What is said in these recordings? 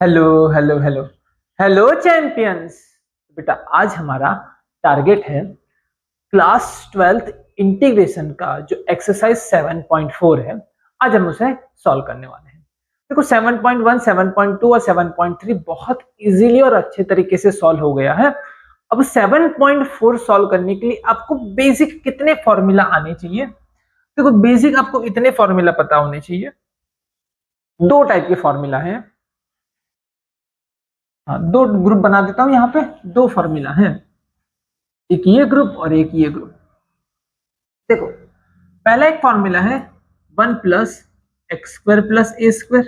Hello hello hello hello champions. बेटा आज हमारा टारगेट है क्लास 12th इंटीग्रेशन का जो एक्सरसाइज 7.4 है। आज हम उसे सॉल्व करने वाले हैं। देखो 7.1, 7.2 और 7.3 बहुत इजीली और अच्छे तरीके से सॉल्व हो गया है। अब 7.4 सॉल्व करने के लिए आपको बेसिक कितने फॉर्मूला आने चाहिए? देखो बेसिक आपको इतने फॉर्मूला पता होने चाहिए। दो टाइप के फॉर्मूला हैं। हाँ, दो ग्रुप बना देता हूं। यहाँ पे दो फॉर्मूला हैं, एक ये ग्रुप और एक ये ग्रुप। देखो पहला एक फॉर्मूला है 1 + x² + a²,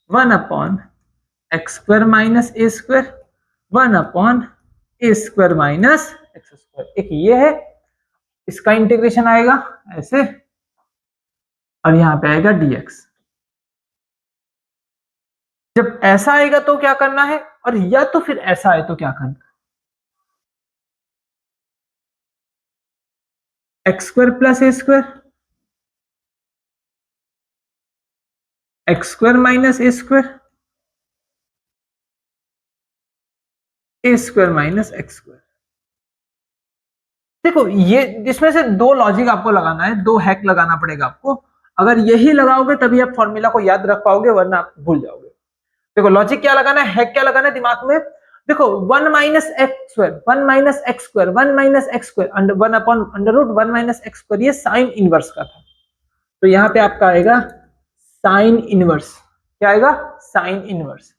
1/x² - a², 1/a² - x²। एक ये है, इसका इंटीग्रेशन आएगा ऐसे और यहाँ पे आएगा dx। जब ऐसा आएगा तो क्या करना है, और या तो फिर ऐसा आए तो क्या करना है, x² + a², x² - a², a² - x²। देखो ये इसमें से दो लॉजिक आपको लगाना है, दो हैक लगाना पड़ेगा आपको। अगर यही लगाओगे तभी आप फॉर्मूला को याद रख पाओगे, वरना आप भूल जाओगे। देखो लॉजिक क्या लगाना है, हैक क्या लगाना है दिमाग में। देखो 1 - x², 1 - x², 1 - x², 1/√1 - x², ये साइन इनवर्स का था। तो यहाँ पे आपका आएगा साइन इनवर्स। क्या आएगा? Sine inverse.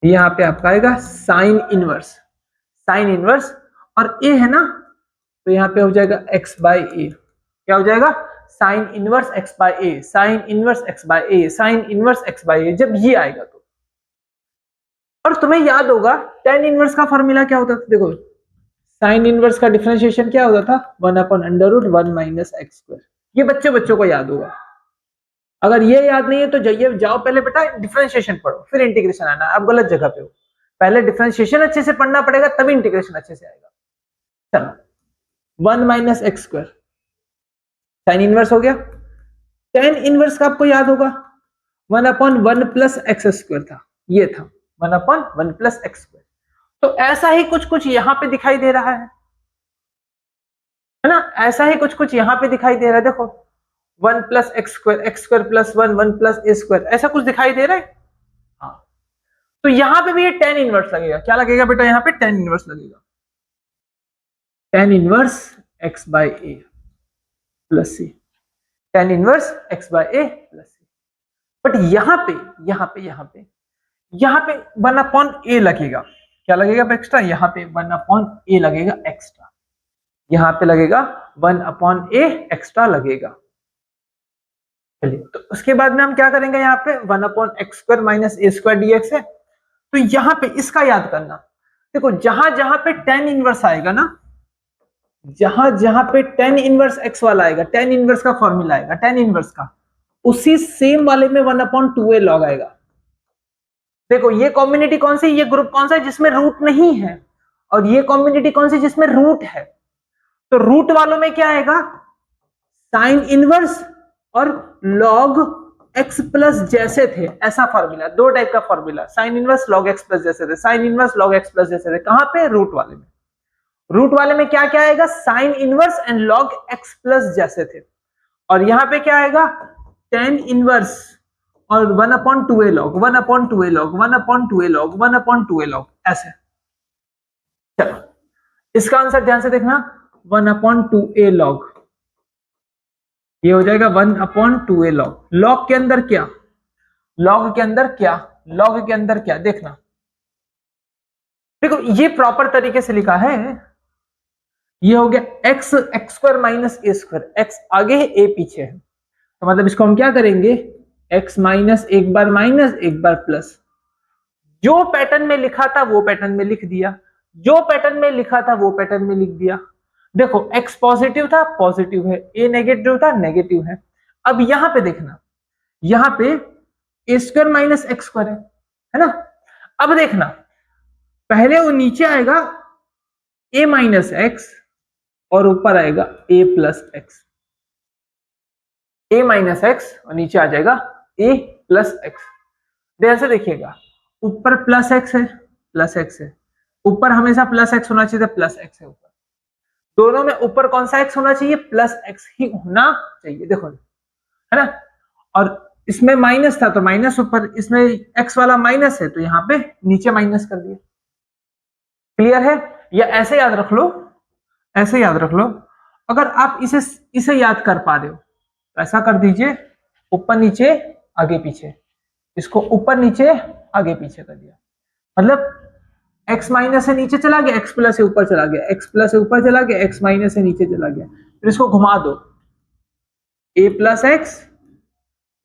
यहाँ पे आपका आएगा साइन इनवर्स। साइन इनवर्स और ए है ना, तो यहाँ पे हो जाएगा x/a। क्या हो जाएगा? Sine inverse x/a, sine inverse x/a, sine inverse x/a। जब ये आएगा तो, और तुम्हें याद होगा टेन इनवर्स का फॉर्मूला क्या होता था। देखो साइन इनवर्स का डिफरेंशिएशन क्या होता था, 1/√1 - x²। ये बच्चों बच्चों को याद होगा। अगर ये याद नहीं है तो जाइए जाओ पहले बेटा डिफरेंशिएशन पढ़ो, फिर इंटीग्रेशन आना। आप गलत जगह पे हो। पहले डिफरेंशिएशन अच्छे से पढ़ना पड़ेगा, तभी इंटीग्रेशन अच्छे से आएगा। चलो 1 - x², साइन इनवर्स हो गया। टेन इनवर्स का आपको याद होगा 1/1 + x² था, ये था 1/1 + x²। तो ऐसा ही कुछ कुछ यहां पे दिखाई दे रहा है ना, ऐसा ही कुछ कुछ यहां पे दिखाई दे रहा है। देखो 1 + x², x² + 1, 1 + a², ऐसा कुछ दिखाई दे रहा है। हाँ, तो यहां पे भी ये टेन इनवर्स लगेगा। क्या लगेगा बेटा? यहाँ पे टेन इनवर्स लगेगा। Tan inverse x/a + c, tan inverse x/a + c। But यहाँ पे 1/a लगेगा। क्या लगेगा एक्स्ट्रा? यहाँ पे 1/a लगेगा एक्स्ट्रा। यहाँ पे लगेगा 1/a एक्स्ट्रा लगेगा। चलिए, तो उसके बाद में हम क्या करेंगे, यहाँ पे 1/x² - a² dx है। तो यहाँ पे इसका याद करना। देखो जहां जहां पे टेन इनवर्स आएगा ना, जहां जहां पे टेन इनवर्स x वाला आएगा, टेन इनवर्स का फॉर्मूला आएगा, टेन इनवर्स का, उसी सेम वाले में 1/2a लॉग आएगा। देखो ये कॉम्बिनिटी कौन सी, ये ग्रुप कौन सा है जिसमें रूट नहीं है, और ये कॉम्बिनिटी कौन सी जिसमें रूट है। तो रूट वालों में क्या आएगा? साइन इनवर्स और लॉग एक्स प्लस जैसे थे, ऐसा फॉर्मूला। दो टाइप का formula, sine inverse log x plus जैसे थे, sine inverse log x plus जैसे थे। कहां पे? रूट वाले में। रूट वाले में क्या क्या आएगा? Sine inverse and log x plus जैसे थे। और यहां पे क्या आएगा? टेन इनवर्स और 1/2a log, 1/2a log, 1/2a log, 1/2a log, ऐसे। चलो इसका आंसर ध्यान से देखना, 1/2a लॉग। ये हो जाएगा 1/2a लॉग। लॉग के अंदर क्या, लॉग के अंदर क्या, लॉग के अंदर क्या, देखना। देखो ये प्रॉपर तरीके से लिखा है। ये हो गया x² - a², x आगे है a पीछे है, तो मतलब इसको हम क्या करेंगे, x माइनस एक बार माइनस एक बार प्लस। जो पैटर्न में लिखा था वो पैटर्न में लिख दिया, जो पैटर्न में लिखा था वो पैटर्न में लिख दिया। देखो x पॉजिटिव था, पॉजिटिव है, a नेगेटिव था, नेगेटिव है। अब यहां पे देखना, यहां पे a² - x² है ना। अब देखना, पहले वो नीचे आएगा a - x और ऊपर आएगा a + x। a - x और नीचे आ जाएगा a + x। ध्यान से देखिएगा, ऊपर प्लस एक्स है, प्लस एक्स है, ऊपर हमेशा प्लस एक्स होना चाहिए, प्लस एक्स है ऊपर, दोनों में ऊपर कौन सा एक्स होना चाहिए, प्लस एक्स ही होना चाहिए, देखो है ना। और इसमें माइनस था तो माइनस ऊपर, इसमें एक्स वाला माइनस है तो यहाँ पे नीचे माइनस कर दिया। क्लियर है? या ऐसे याद रख लो, ऐसे याद रख लो, अगर आप इसे इसे याद कर पा रहे हो तो ऐसा कर दीजिए, ऊपर नीचे आगे पीछे, इसको ऊपर नीचे आगे पीछे कर दिया, मतलब x माइनस से नीचे चला गया, x प्लस से ऊपर चला गया, x प्लस से ऊपर चला गया, x माइनस से नीचे चला गया, फिर इसको घुमा दो, a plus x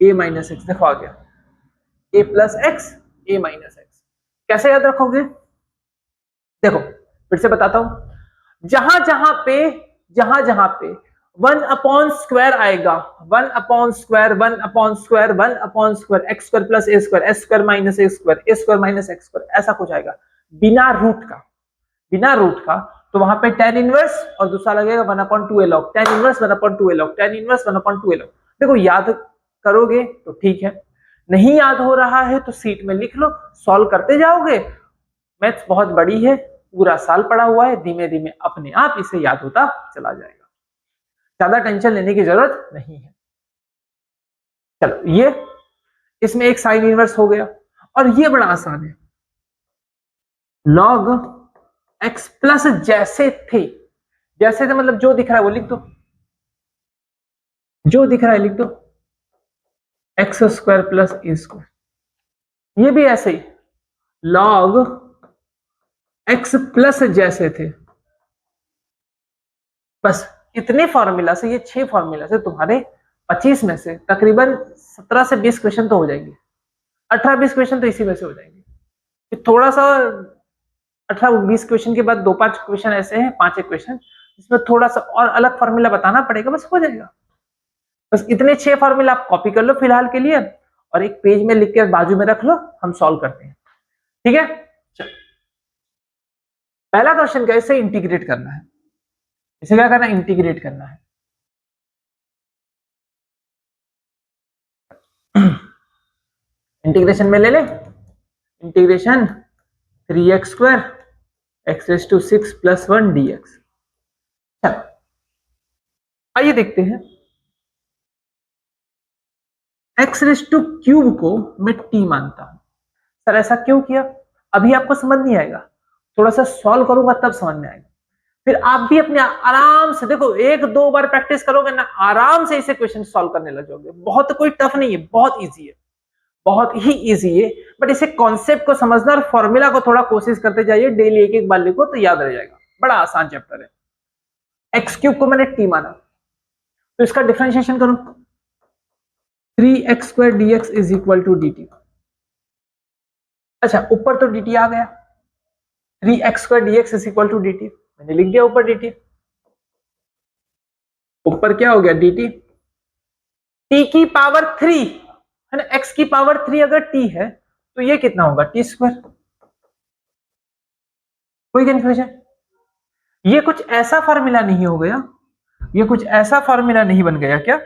a minus x, देखो आ गया a plus x a minus x. कैसे याद रखोगे, देखो फिर से बताता हूं, जहां जहां पे 1 अपॉन स्क्वायर आएगा, 1 upon square, 1 upon square, 1 upon square, x square plus a square, s square minus a square, a square minus x square, ऐसा कुछ आएगा बिना रूट का, बिना रूट का, तो वहां पे tan इनवर्स और दूसरा लगेगा 1 upon 2 log, tan inverse 1 upon 2 log, tan inverse 1 upon 2 log। देखो याद करोगे तो ठीक है, नहीं याद हो रहा है तो सीट में लिख लो, सॉल्व करते जाओगे, मैथ्स बहुत बड़ी है, पूरा साल पड़ा हुआ है, धीमे धीमे अपने आप इसे याद होता चला जाएगा, ज्यादा टेंशन लेने की जरूरत नहीं है। चलो ये इसमें एक साइन इनवर्स हो गया, और ये बड़ा आसान है, log x प्लस जैसे थे, जैसे थे मतलब जो दिख रहा है वो लिख दो, जो दिख रहा है लिख दो, x square plus a square, ये भी ऐसे ही log x प्लस जैसे थे, बस इतने फॉर्मूला से, ये 6 फॉर्मूला से तुम्हारे 25 में से तकरीबन 17 से 20 क्वेश्चन तो हो जाएंगे, 18-20 क्वेश्चन तो इसी में से हो जाएंगे। थोड़ा सा 18-20 क्वेश्चन के बाद 2-5 क्वेश्चन ऐसे हैं, 5 क्वेश्चन इसमें थोड़ा सा और अलग फॉर्मूला बताना पड़ेगा, बस हो जाएगा। बस इतने 6 फॉर्मूला आप कॉपी कर लो फिलहाल के लिए, और एक पेज में लिख के बाजू में रख लो, हम सॉल्व करते हैं, ठीक है। चलो पहला क्वेश्चन कैसे इंटीग्रेट करना है, इसे क्या करना है, इंटीग्रेट करना है। इंटीग्रेशन में ले ले, integration 3x square x raise to 6 plus 1 dx। चलो आइए देखते हैं, एक्स रेस टू क्यूब को मैं t मानता हूं, सर ऐसा क्यों किया, अभी आपको समझ नहीं आएगा, थोड़ा सा सॉल्व करूंगा तब समझ में आएगा, फिर आप भी अपने आराम से देखो, 1-2 बार प्रैक्टिस करोगे ना, आराम से इसे क्वेश्चन सॉल्व करने लग जाओगे, बहुत कोई टफ नहीं है, बहुत इजी है, बहुत ही इजी है, बट इसे कॉन्सेप्ट को समझना और फॉर्मूला को थोड़ा कोशिश करते जाइए, डेली एक एक बार लिखो तो याद रह जाएगा, बड़ा आसान चैप्टर है। एक्स क्यूब को मैंने टी माना, तो इसका डिफरेंशिएशन करूं, 3x square dx is equal to dt। अच्छा ऊपर तो dt आ गया, 3x square dx is equal to dt, मैंने लिख दिया ऊपर dt, ऊपर क्या हो गया dt, t की पावर 3 है ना, x की पावर 3 अगर t है तो ये कितना होगा t स्क्वायर। कोई कंफ्यूजन, ये कुछ ऐसा फॉर्मूला नहीं हो गया, ये कुछ ऐसा फॉर्मूला नहीं बन गया क्या,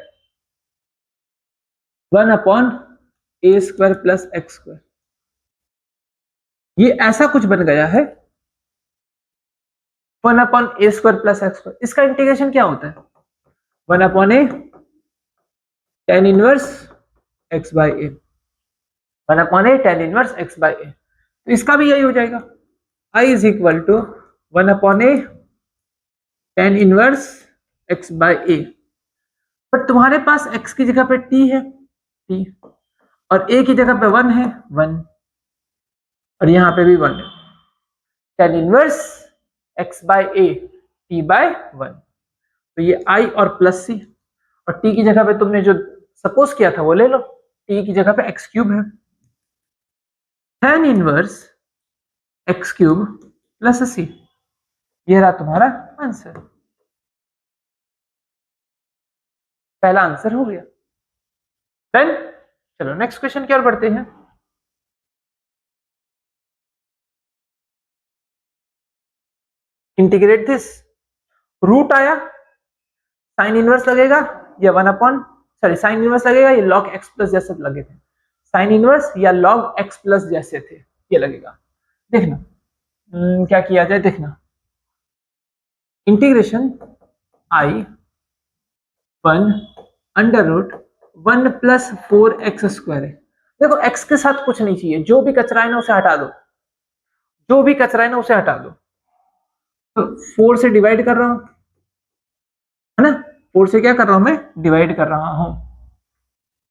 1 upon a square plus x square, ये ऐसा कुछ बन गया है 1 upon a square plus x square. इसका इंटीग्रेशन क्या होता है, 1 upon a tan inverse x by a, 1 upon a tan inverse x by a, तो इसका भी यही हो जाएगा, I is equal to 1 upon a tan inverse x by a, but तुम्हारे पास x की जगह पे t है t, और a की जगह पे 1 है 1, और यहां पे भी 1 है, tan inverse x by A t bye 1, तो ये I और प्लस c, और t की जगह पे तुमने जो सपोज किया था वो ले लो, t की जगह पे x क्यूब है, tan inverse x cube plus c, ये रहा तुम्हारा आंसर, पहला आंसर हो गया। देन चलो नेक्स्ट क्वेश्चन की ओर बढ़ते हैं। इंटीग्रेट दिस, रूट आया, साइन इनवर्स लगेगा, ये 1 अपॉन सॉरी साइन इनवर्स लगेगा, ये log x प्लस जैसे लगे थे, साइन इनवर्स या लॉग एक्स प्लस जैसे थे, ये लगेगा। देखना क्या किया जाए, देखना integration I 1 under root 1 plus 4x² है। देखो x के साथ कुछ नहीं चाहिए, जो भी कचरा है ना उसे हटा दो, जो भी कचरा है ना उसे हटा दो। तो 4 से डिवाइड कर रहा हूं, है ना, 4 से क्या कर रहा हूं मैं, डिवाइड कर रहा हूं,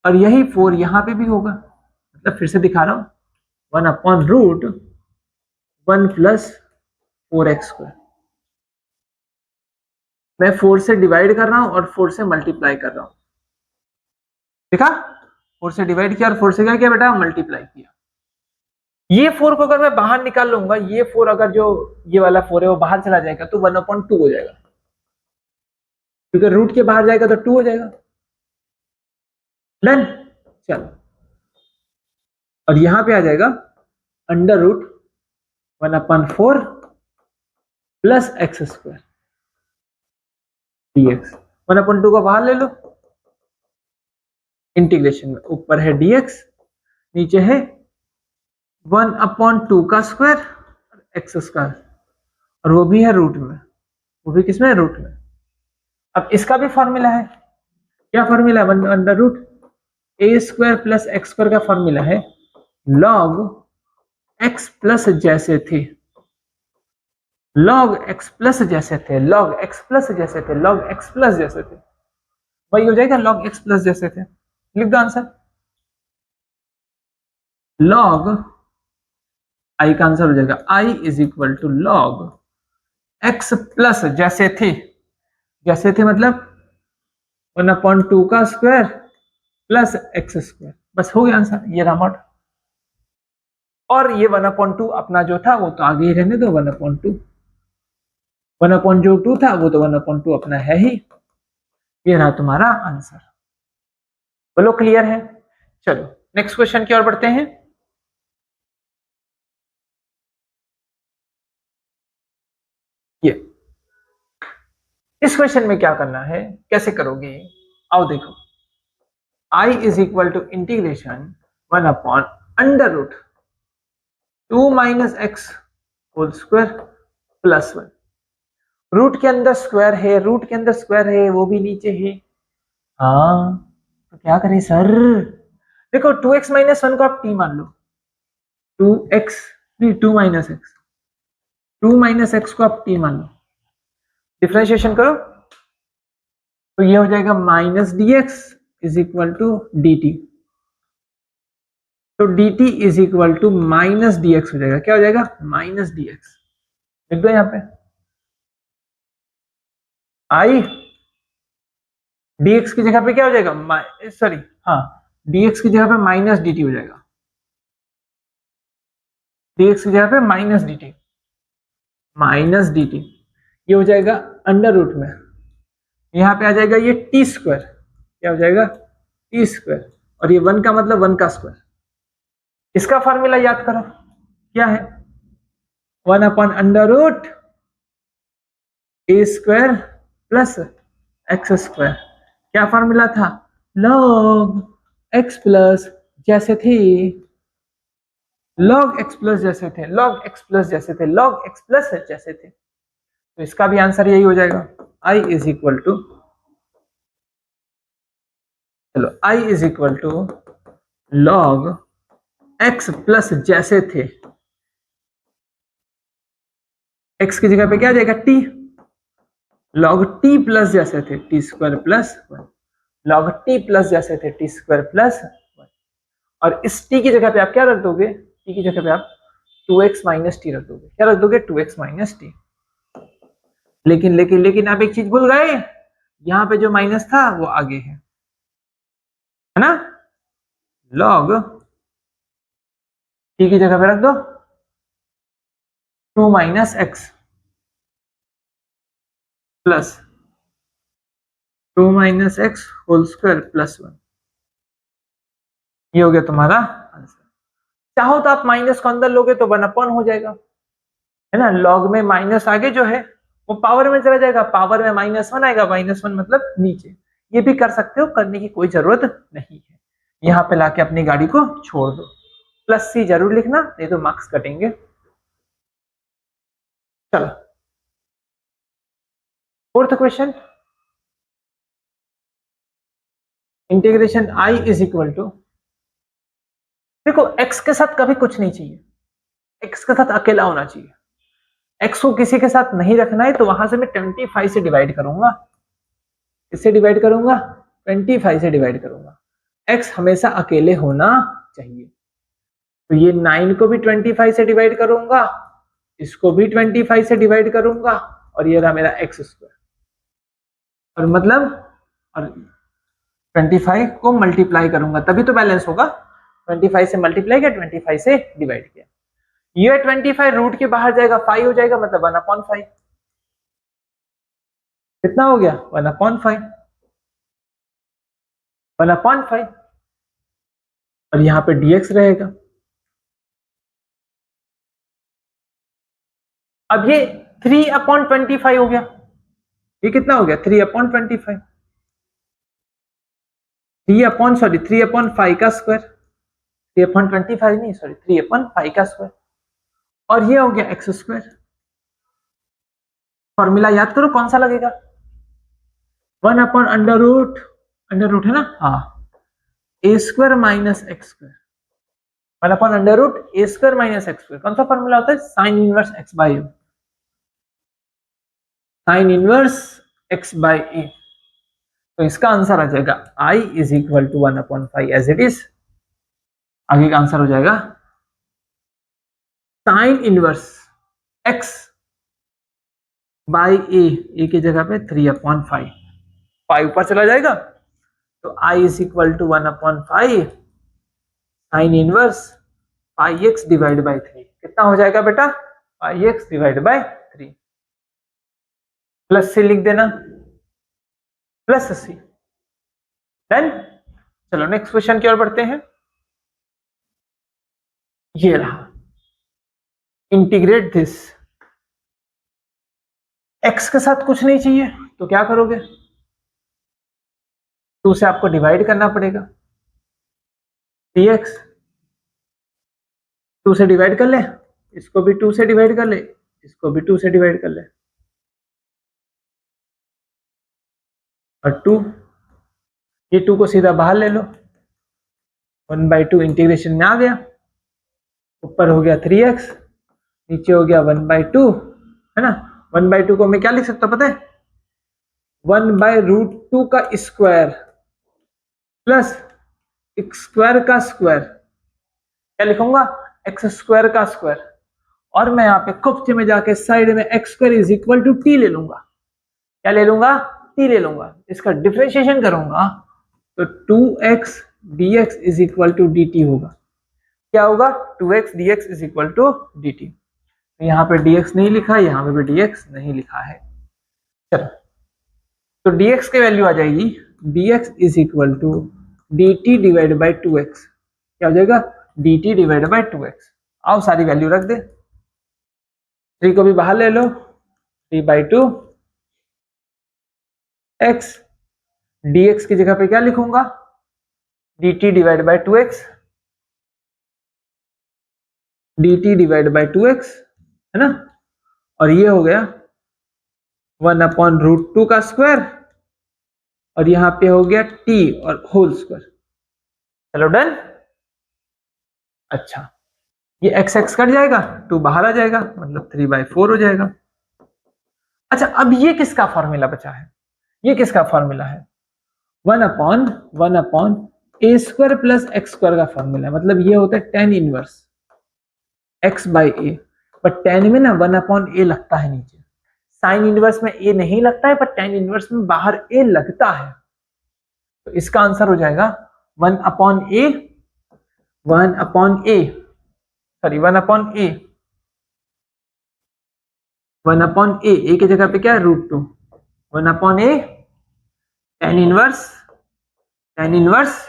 और यही 4 यहां पे भी होगा, मतलब फिर से दिखा रहा हूं 1 अपॉन रूट 1 प्लस 4x²। मैं 4 से डिवाइड कर रहा हूं और 4 से मल्टीप्लाई कर रहा हूं, देखा, 4 से डिवाइड किया और 4 से क्या किया बेटा, मल्टीप्लाई किया। ये 4 को अगर मैं बाहर निकाल लूंगा, ये 4 अगर जो ये वाला 4 है वो बाहर चला जाएगा तो 1/2 हो जाएगा, क्योंकि रूट के बाहर जाएगा तो 2 हो जाएगा। डन, चलो, और यहां पे आ जाएगा under root 1/4 plus x² dx। 1/2 को बाहर ले लो, इंटीग्रेशन में ऊपर है dx, नीचे है 1/2 का स्क्वायर x², और वो भी है रूट में, वो भी किसमें, रूट में। अब इसका भी फॉर्मूला है, क्या फॉर्मूला है, under root a² plus x² का फॉर्मूला है log x प्लस जैसे थे, log x प्लस जैसे थे, log x प्लस जैसे थे, log x प्लस जैसे थे, वही हो जाएगा log x प्लस जैसे थे। लिख दो आंसर, log i का आंसर हो जाएगा i is equal to log x plus जैसे थे, जैसे थे मतलब 1/2 का स्क्वायर प्लस x², बस हो गया आंसर, ये रहा मॉड। और ये 1/2 अपना जो था वो तो आगे ही रहने दो, 1/2 1/2 था वो तो 1/2 अपना है ही। ये रहा तुम्हारा आंसर, बोलो क्लियर है। चलो नेक्स्ट क्वेश्चन की ओर बढ़ते हैं। ये इस क्वेश्चन में क्या करना है, कैसे करोगे, आओ देखो। i is equal to integration 1/2 minus x whole square plus 1। Root के अंदर स्क्वायर है, रूट के अंदर स्क्वायर है, वो भी नीचे है, हाँ तो क्या करें सर, देखो 2x माइनस 1 को आप t मान लो, 2x नहीं 2 माइनस एक्स, 2 माइनस एक्स को आप t मान लो, डिफरेंशिएशन करो तो ये हो जाएगा minus dx is equal to dt, तो dt is equal to minus dx हो जाएगा, क्या हो जाएगा, माइनस dx। लिख दो यहाँ पे i dx की जगह पे क्या हो जाएगा, सॉरी हाँ, dx की जगह पे माइनस dt हो जाएगा, dx की जगह पे माइनस dt, ये हो जाएगा अंडर रूट में, यहाँ पे आ जाएगा ये t², क्या हो जाएगा, t², और ये 1 का मतलब 1 का स्क्वायर। इसका फॉर्मूला याद करो, क्या है, 1/√a² प्लस x²। क्या फॉर्मूला था, log x प्लस जैसे थे, log x प्लस जैसे थे, log x प्लस जैसे थे, log x प्लस जैसे थे, तो इसका भी आंसर यही हो जाएगा, i इज इक्वल टू, चलो i is equal to log x plus जैसे थे, x की जगह पे क्या आ जाएगा t, log t प्लस जैसे थे t² plus 1, log t plus जैसे थे t² प्लस 1, और इस t की जगह पे आप क्या रख दोगे, t की जगह पे आप 2x माइनस टी रख दोगे, क्या रख दोगे, 2x माइनस टी। लेकिन लेकिन लेकिन आप एक चीज भूल गए, यहां पे जो माइनस था वो आगे है ना, log t की जगह पे रख दो 2 minus x plus 2 minus x whole square plus 1, ये हो गया तुम्हारा आंसर। चाहो तो आप माइनस को अंदर लोगे तो 1/, हो जाएगा, है ना, लॉग में माइनस आगे जो है वो पावर में चला जाएगा, पावर में -1 आएगा, -1 मतलब नीचे, ये भी कर सकते हो, करने की कोई जरूरत नहीं है, यहाँ पे लाके अपनी गाड़ी को छोड़ दो। प्लस सी जरूर लिखना, नहीं तो मार्क्स कटेंगे। चलो fourth question, integration I is equal to, देखो एक्स के साथ कभी कुछ नहीं चाहिए, एक्स के साथ अकेला होना चाहिए। एक्स को किसी के साथ नहीं रखना है, तो वहां से मैं 25 से डिवाइड करूंगा। इससे डिवाइड करूंगा 25 से डिवाइड करूंगा। एक्स हमेशा अकेले होना चाहिए, तो ये 9 को भी 25 से डिवाइड करूंगा, इसको भी 25 से डिवाइड करूंगा, और ये रहा मेरा एक्स स्क्वायर। और मतलब और 25 को मल्टीप्लाई करूंगा तभी तो बैलेंस होगा। 25 से मल्टीप्लाई किया, 25 से डिवाइड किया, ये 25 रूट के बाहर जाएगा, 5 हो जाएगा, मतलब 1/5। कितना हो गया? 1/5, 1/5। और यहाँ पे dx रहेगा। अब ये 3/25 हो गया, ये कितना हो गया? 3/25, 3/5 का स्क्वायर, 3/25 नहीं सॉरी 3/5 का स्क्वायर, और ये हो गया एक्स स्क्वायर। फॉर्मूला याद करो कौन सा लगेगा? 1/√, अंडर रूट है ना, हाँ, a square minus x square, 1/√a² minus x square. कौन सा फॉर्मूला होता है? Sine inverse x by a, sine inverse x by a. तो इसका आंसर आ जाएगा i is equal to 1/5 as it is. आगे का आंसर हो जाएगा sine inverse x by a की जगह पे 3/5, 5 ऊपर चला जाएगा, तो i is equal to 1/5 sine inverse πx divide by 3। कितना हो जाएगा बेटा? πx divide by 3। प्लस सी लिख देना, प्लस सी। डन। चलो नेक्स्ट क्वेश्चन की ओर बढ़ते हैं। ये रहा, इंटीग्रेट दिस। x के साथ कुछ नहीं चाहिए तो क्या करोगे? 2 से आपको डिवाइड करना पड़ेगा, dx 2 से डिवाइड कर ले, इसको भी 2 से डिवाइड कर ले, इसको भी 2 से डिवाइड कर ले, और 2, ये 2 को सीधा बाहर ले लो, 1/2 इंटीग्रेशन में आ गया, ऊपर हो गया 3x, नीचे हो गया 1/2, है ना। 1/2 को मैं क्या लिख सकता हूं पता है? 1/√2 का स्क्वायर प्लस स्क्वायर का स्क्वायर, क्या लिखूंगा? एक्स स्क्वायर का स्क्वायर, और मैं यहाँ पे कुफ्ते में जाके साइड में x square is equal to t ले लूंगा। क्या ले लूंगा? टी ले लूंगा। इसका डिफरेंशिएशन करूंगा तो 2x dx is equal to dt होगा। क्या होगा? 2x dx is equal to dt। यहाँ पे dx नहीं लिखा, यहाँ पे भी dx नहीं लिखा है। चलो, तो dx की वैल्यू आ जाएगी dx is equal to dt divide by 2x। क्या हो जाएगा? dt divide by 2x। आओ सारी वैल्यू रख दे, 3 को भी बाहर ले लो, 3/2 x, dx की जगह पे क्या लिखूंगा? dt divide by 2x, dt divide by 2x, है ना। और ये हो गया 1/√2 का स्क्वायर, और यहाँ पे हो गया t और होल स्क्वायर। चलो डन। अच्छा, ये x x कट जाएगा, 2 बाहर आ जाएगा, मतलब 3/4 हो जाएगा। अच्छा, अब ये किसका फॉर्मूला बचा है? ये किसका फॉर्मूला है? 1/a² प्लस x स्क्वायर का फॉर्मूला है। मतलब ये होता है tan inverse x by A, but tan में ना 1/a लगता है नीचे, साइन इनवर्स में a नहीं लगता है, पर tan इनवर्स में बाहर a लगता है। तो इसका आंसर हो जाएगा 1/a, 1/a, sorry 1/a, 1/a, a की जगह पे क्या है? √2, 1/a tan inverse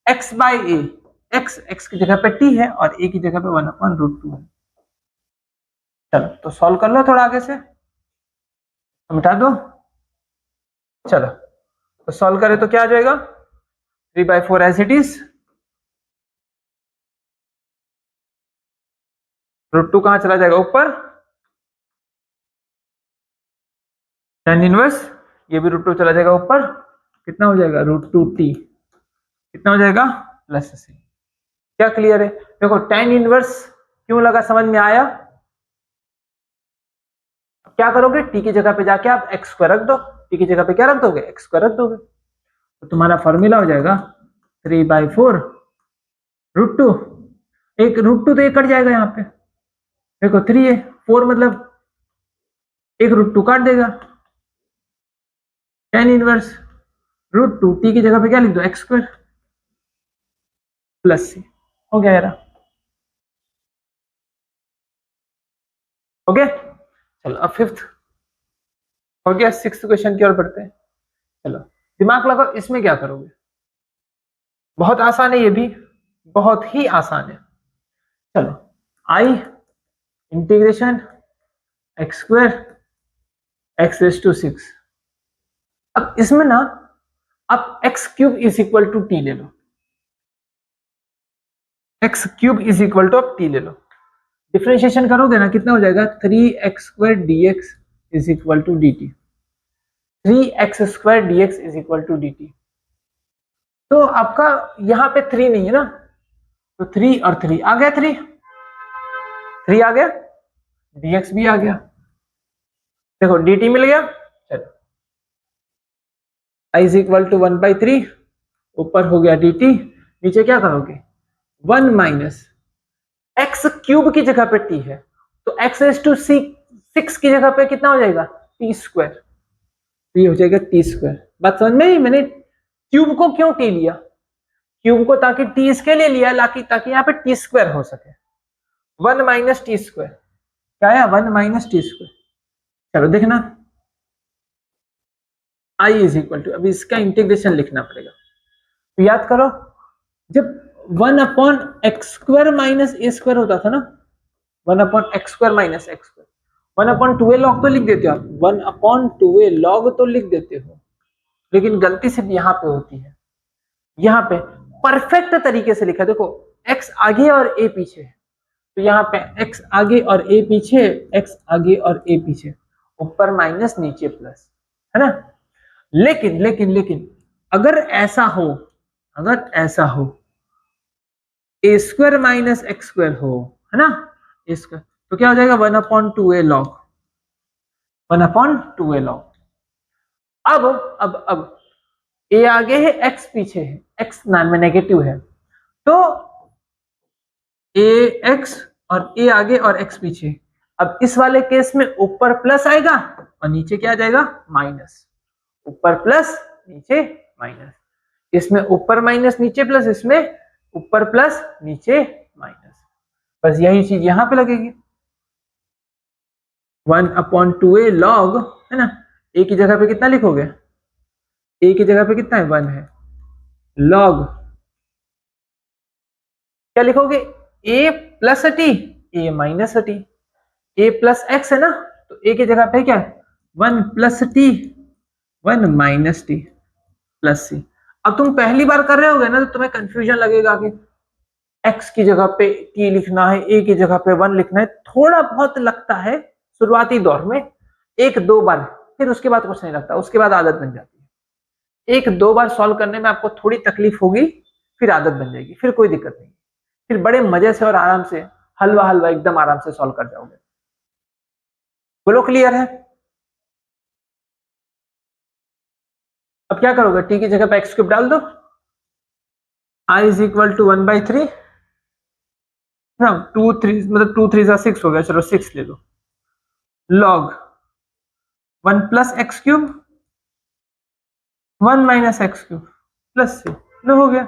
x by A, x की जगह पे t है और a की जगह पे 1/√2 है। चलो तो सॉल्व कर लो थोड़ा आगे से, मिटा दो। चलो तो सॉल्व करें तो क्या आ जाएगा? 3/4 एज इट इज, √2 कहां चला जाएगा, ऊपर, tan इनवर्स ये भी √2 चला जाएगा ऊपर, कितना हो जाएगा √2t, कितना हो जाएगा प्लस c। क्या क्लियर है? देखो tan इनवर्स क्यों लगा, समझ में आया? क्या करोगे, टी की जगह पे जाके आप एक्स स्क्वायर रख दो, टी की जगह पे क्या रख दोगे, एक्स स्क्वायर रख दोगे, तो तुम्हारा फॉर्मूला हो जाएगा 3/4 √2, एक √2 तो ये कट जाएगा यहाँ पे, देखो 3 है, 4 मतलब एक √2 काट देगा, tan इनवर्स √2 टी की जगह पे क्या लिख दो, एक्स स्क्वायर प्लस सी, हो गया यार। ओके चलो अब फिफ्थ हो गया, सिक्स्थ क्वेश्चन की ओर बढ़ते हैं। चलो दिमाग लगाओ, इसमें क्या करोगे, बहुत आसान है ये भी, बहुत ही आसान है। चलो I integration x square x raise to 6, अब इसमें ना आप x cube is equal to t ले लो, x cube is equal to t ले लो, डिफरेंशिएशन करोगे ना कितना हो जाएगा 3x² dx is equal to dt, 3x² dx is equal to dt। तो आपका यहाँ पे 3 नहीं है ना, तो 3 और 3 आ गया, 3 आ गया, dx भी आ गया, देखो dt मिल गया। चलो i इज इक्वल टू 1/3, ऊपर हो गया dt, नीचे क्या करोगे 1 माइनस एक्स क्यूब की जगह पे t है, तो x रेज टू 6 की जगह पे कितना हो जाएगा t स्क्वायर, तो ये हो जाएगा t स्क्वायर। बात समझ में आई? मैंने क्यूब को क्यों t लिया, क्यूब को ताकि t इसके लिए लिया ताकि यहाँ पे t स्क्वायर हो सके, 1 माइनस टी स्क्वायर, क्या है 1 माइनस टी स्क्वायर। चलो देखना i इज इक्वल टू, अभी इसका इंटीग्रेशन लिखना पड़ेगा, तो याद करो जब 1/x² माइनस a स्क्वायर होता था ना, 1/x² minus x square, 1/2a log तो लिख देते हो आप, 1/2a log तो लिख देते हो, लेकिन गलती सिर्फ यहाँ पे होती है, यहाँ पे परफेक्ट तरीके से लिखा, देखो x आगे और a पीछे, तो यहाँ पे x आगे और a पीछे, x आगे और a पीछे, ऊपर माइनस नीचे प्लस, है ना। लेकिन लेकिन लेकिन अगर ऐसा हो, अगर ऐसा हो a² माइनस x² हो, है ना, a स्क्वायर, तो क्या हो जाएगा 1/2a log, 1/2a log। अब a आगे है x पीछे है, x नाम में नेगेटिव है, तो ax और a आगे और x पीछे, अब इस वाले केस में ऊपर प्लस आएगा और नीचे क्या आ जाएगा माइनस, ऊपर प्लस नीचे माइनस, इसमें ऊपर माइनस नीचे प्लस, इसमें ऊपर प्लस नीचे माइनस, बस यही चीज यहां पे लगेगी, 1/2a log, है ना, a की जगह पे कितना लिखोगे, a की जगह पे कितना है 1 है, log क्या लिखोगे a plus T, a minus T, a plus x है ना, तो a की जगह पे क्या है 1 plus t, 1 minus t plus c. अब तुम पहली बार कर रहे होगे ना, तो तुम्हें कंफ्यूजन लगेगा कि x की जगह पे t लिखना है, a की जगह पे 1 लिखना है, थोड़ा बहुत लगता है शुरुआती दौर में, एक दो बार, फिर उसके बाद कुछ नहीं लगता, उसके बाद आदत बन जाती है, एक दो बार सॉल्व करने में आपको थोड़ी तकलीफ होगी, फिर आदत बन जाएगी, फिर कोई दिक्कत नहीं, फिर बड़े मजे से और आराम से हलवा हलवा एकदम आराम से सॉल्व कर जाओगे। बोलो क्लियर है? अब क्या करोगे, टी की जगह पे एक्स क्यूब डाल दो, i इज इक्वल टू 1/3 ना, 2 3 मतलब 2 3 6 हो गया, चलो 6 ले लो, log 1 plus x cube 1 minus x cube plus c, लो हो गया।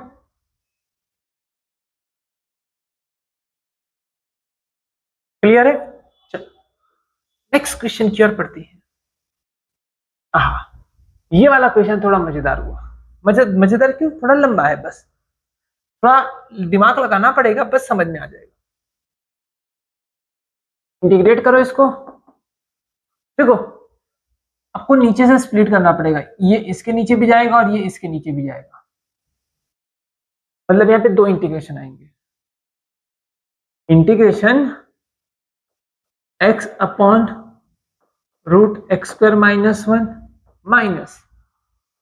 क्लियर है? चलो नेक्स्ट क्वेश्चन की ओर पढ़ती है। ये वाला क्वेश्चन थोड़ा मजेदार हुआ, मजेदार क्यों, थोड़ा लंबा है, बस थोड़ा दिमाग लगाना पड़ेगा, बस समझ में आ जाएगा। इंटीग्रेट करो इसको, देखो आपको नीचे से स्प्लिट करना पड़ेगा, ये इसके नीचे भी जाएगा और ये इसके नीचे भी जाएगा, मतलब यहाँ पे दो इंटीग्रेशन आएंगे, integration x upon root x square minus one minus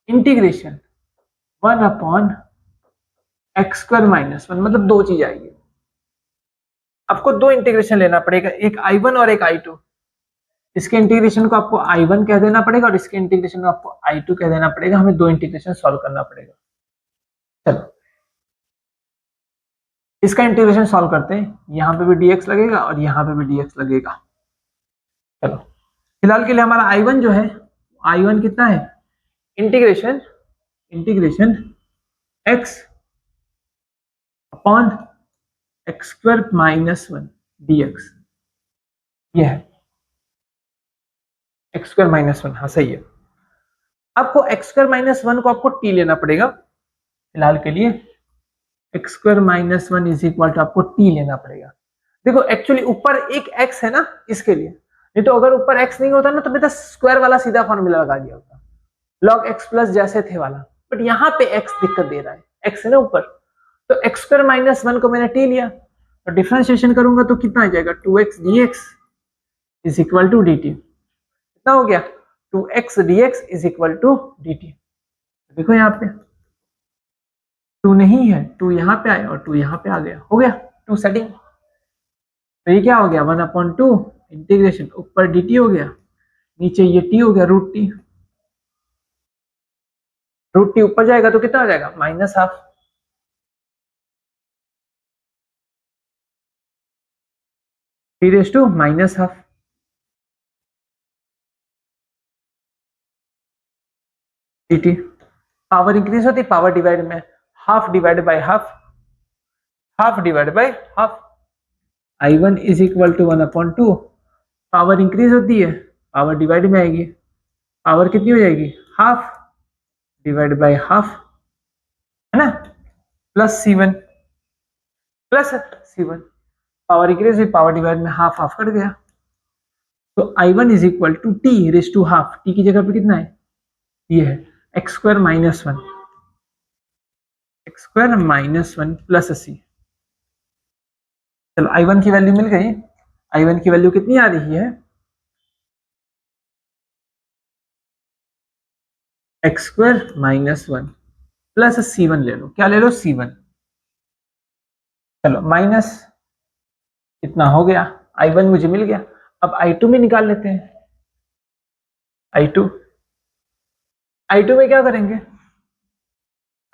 integration one upon x square minus one, मतलब दो चीज आएगी। आपको दो इंटीग्रेशन लेना पड़ेगा, एक आई1 और एक आई2। इसके इंटीग्रेशन को आपको आई1 कह देना पड़ेगा और इसके इंटीग्रेशन को आपको आई2 कह देना पड़ेगा। हमें दो इंटीग्रेशन सॉल्व करना पड़ेगा। चलो इसका इंटीग्रेशन सॉल्व करते हैं। यहां पे भी dx लगेगा और यहां पे भी dx लगेगा। चलो फिलहाल के लिए हमारा i1 जो है, i1 कितना है, integration integration x upon x square minus one dx, ये है एक्स स्क्वायर माइनस वन। हाँ सही है। आपको एक्स स्क्वायर माइनस वन को आपको t लेना पड़ेगा फिलहाल के लिए। X square minus one is equal to आपको t लेना पड़ेगा। देखो एक्चुअली ऊपर एक x है ना, इसके लिए। नहीं तो अगर ऊपर x नहीं होता ना तो बेटा स्क्वायर वाला सीधा फॉर्मूला लगा दिया होता, log x प्लस जैसे थे वाला। बट यहाँ पे x दिक्कत दे रहा है, x है ना ऊपर, तो एक्स स्क्वायर माइनस वन को मैंने t लिया, तो डिफरेंशिएशन करूंगा तो कितना आ जाएगा, 2x dx is equal to dt। कितना हो गया, 2x dx is equal to dt। देखो यहाँ पे 2 नहीं है, 2 यहाँ पे आया और 2 यहाँ पे आ गया, हो गया 2 सेटिंग। तो ये क्या हो गया, 1/2 इंटीग्रेशन ऊपर dt हो गया, नीचे ये t हो गया रूट टी। रूट टी ऊपर जाएगा तो कितना हो जाएगा, minus half. T raise to minus half dt। Power increase होती, पावर डिवाइड में half divide by half, half divide by half. I1 is equal to 1/2, power increase होती है, पावर डिवाइड में आएगी, पावर कितनी हो जाएगी, हाफ डिवाइड बाय हाफ, है ना, plus C1 plus C1। Power increase हुई, पावर डिवाइड में हाफ हाफ कट गया। तो I1 is equal to t raise to half, t की जगह पे कितना है, ये है x square minus one, x square minus one plus c. चलो I1 की वैल्यू मिल गई। I1 की वैल्यू कितनी आ रही है, x square minus one plus C1 ले लो, क्या ले लो, C1। चलो माइनस इतना हो गया, I1 मुझे मिल गया। अब I2 में निकाल लेते हैं। I2 I2 में क्या करेंगे,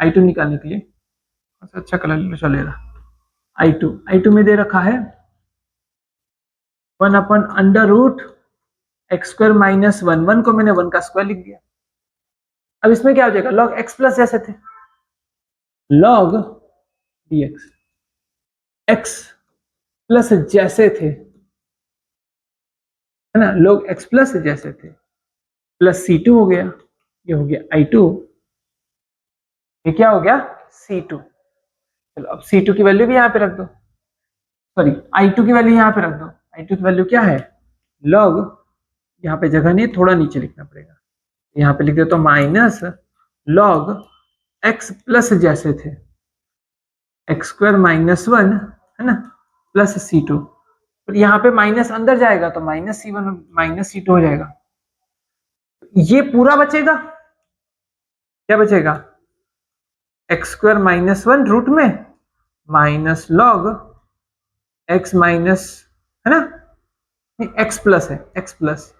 I2 निकालने के लिए अच्छा कलर ले लो, चलेगा। I2 में दे रखा है 1/√, x square minus one, one को मैंने 1 का स्क्वायर लिख दिया। अब इसमें क्या हो जाएगा, log x प्लस जैसे थे, log dx, x प्लस जैसे थे, है ना, log x प्लस जैसे थे, प्लस C2 हो गया, ये हो गया I2, ये क्या हो गया C2। चलो अब C2 की वैल्यू भी यहाँ पे रख दो, सॉरी I2 की वैल्यू यहाँ पे रख दो। I2 की वैल्यू क्या है, log, यहाँ पे जगह नहीं, थोड़ा नीचे लिखना पड़ेगा, यहाँ पे लिख दो तो माइनस log x प्लस जैसे थे, एक्स स्क्वायर माइनस वन, है ना, प्लस C2। तो यहाँ पे माइनस अंदर जाएगा तो माइनस C1 माइनस C2 हो जाएगा। ये पूरा बचेगा, क्या बचेगा, x square minus one root में माइनस लॉग एक्स माइनस, है ना, एक्स प्लस है, x plus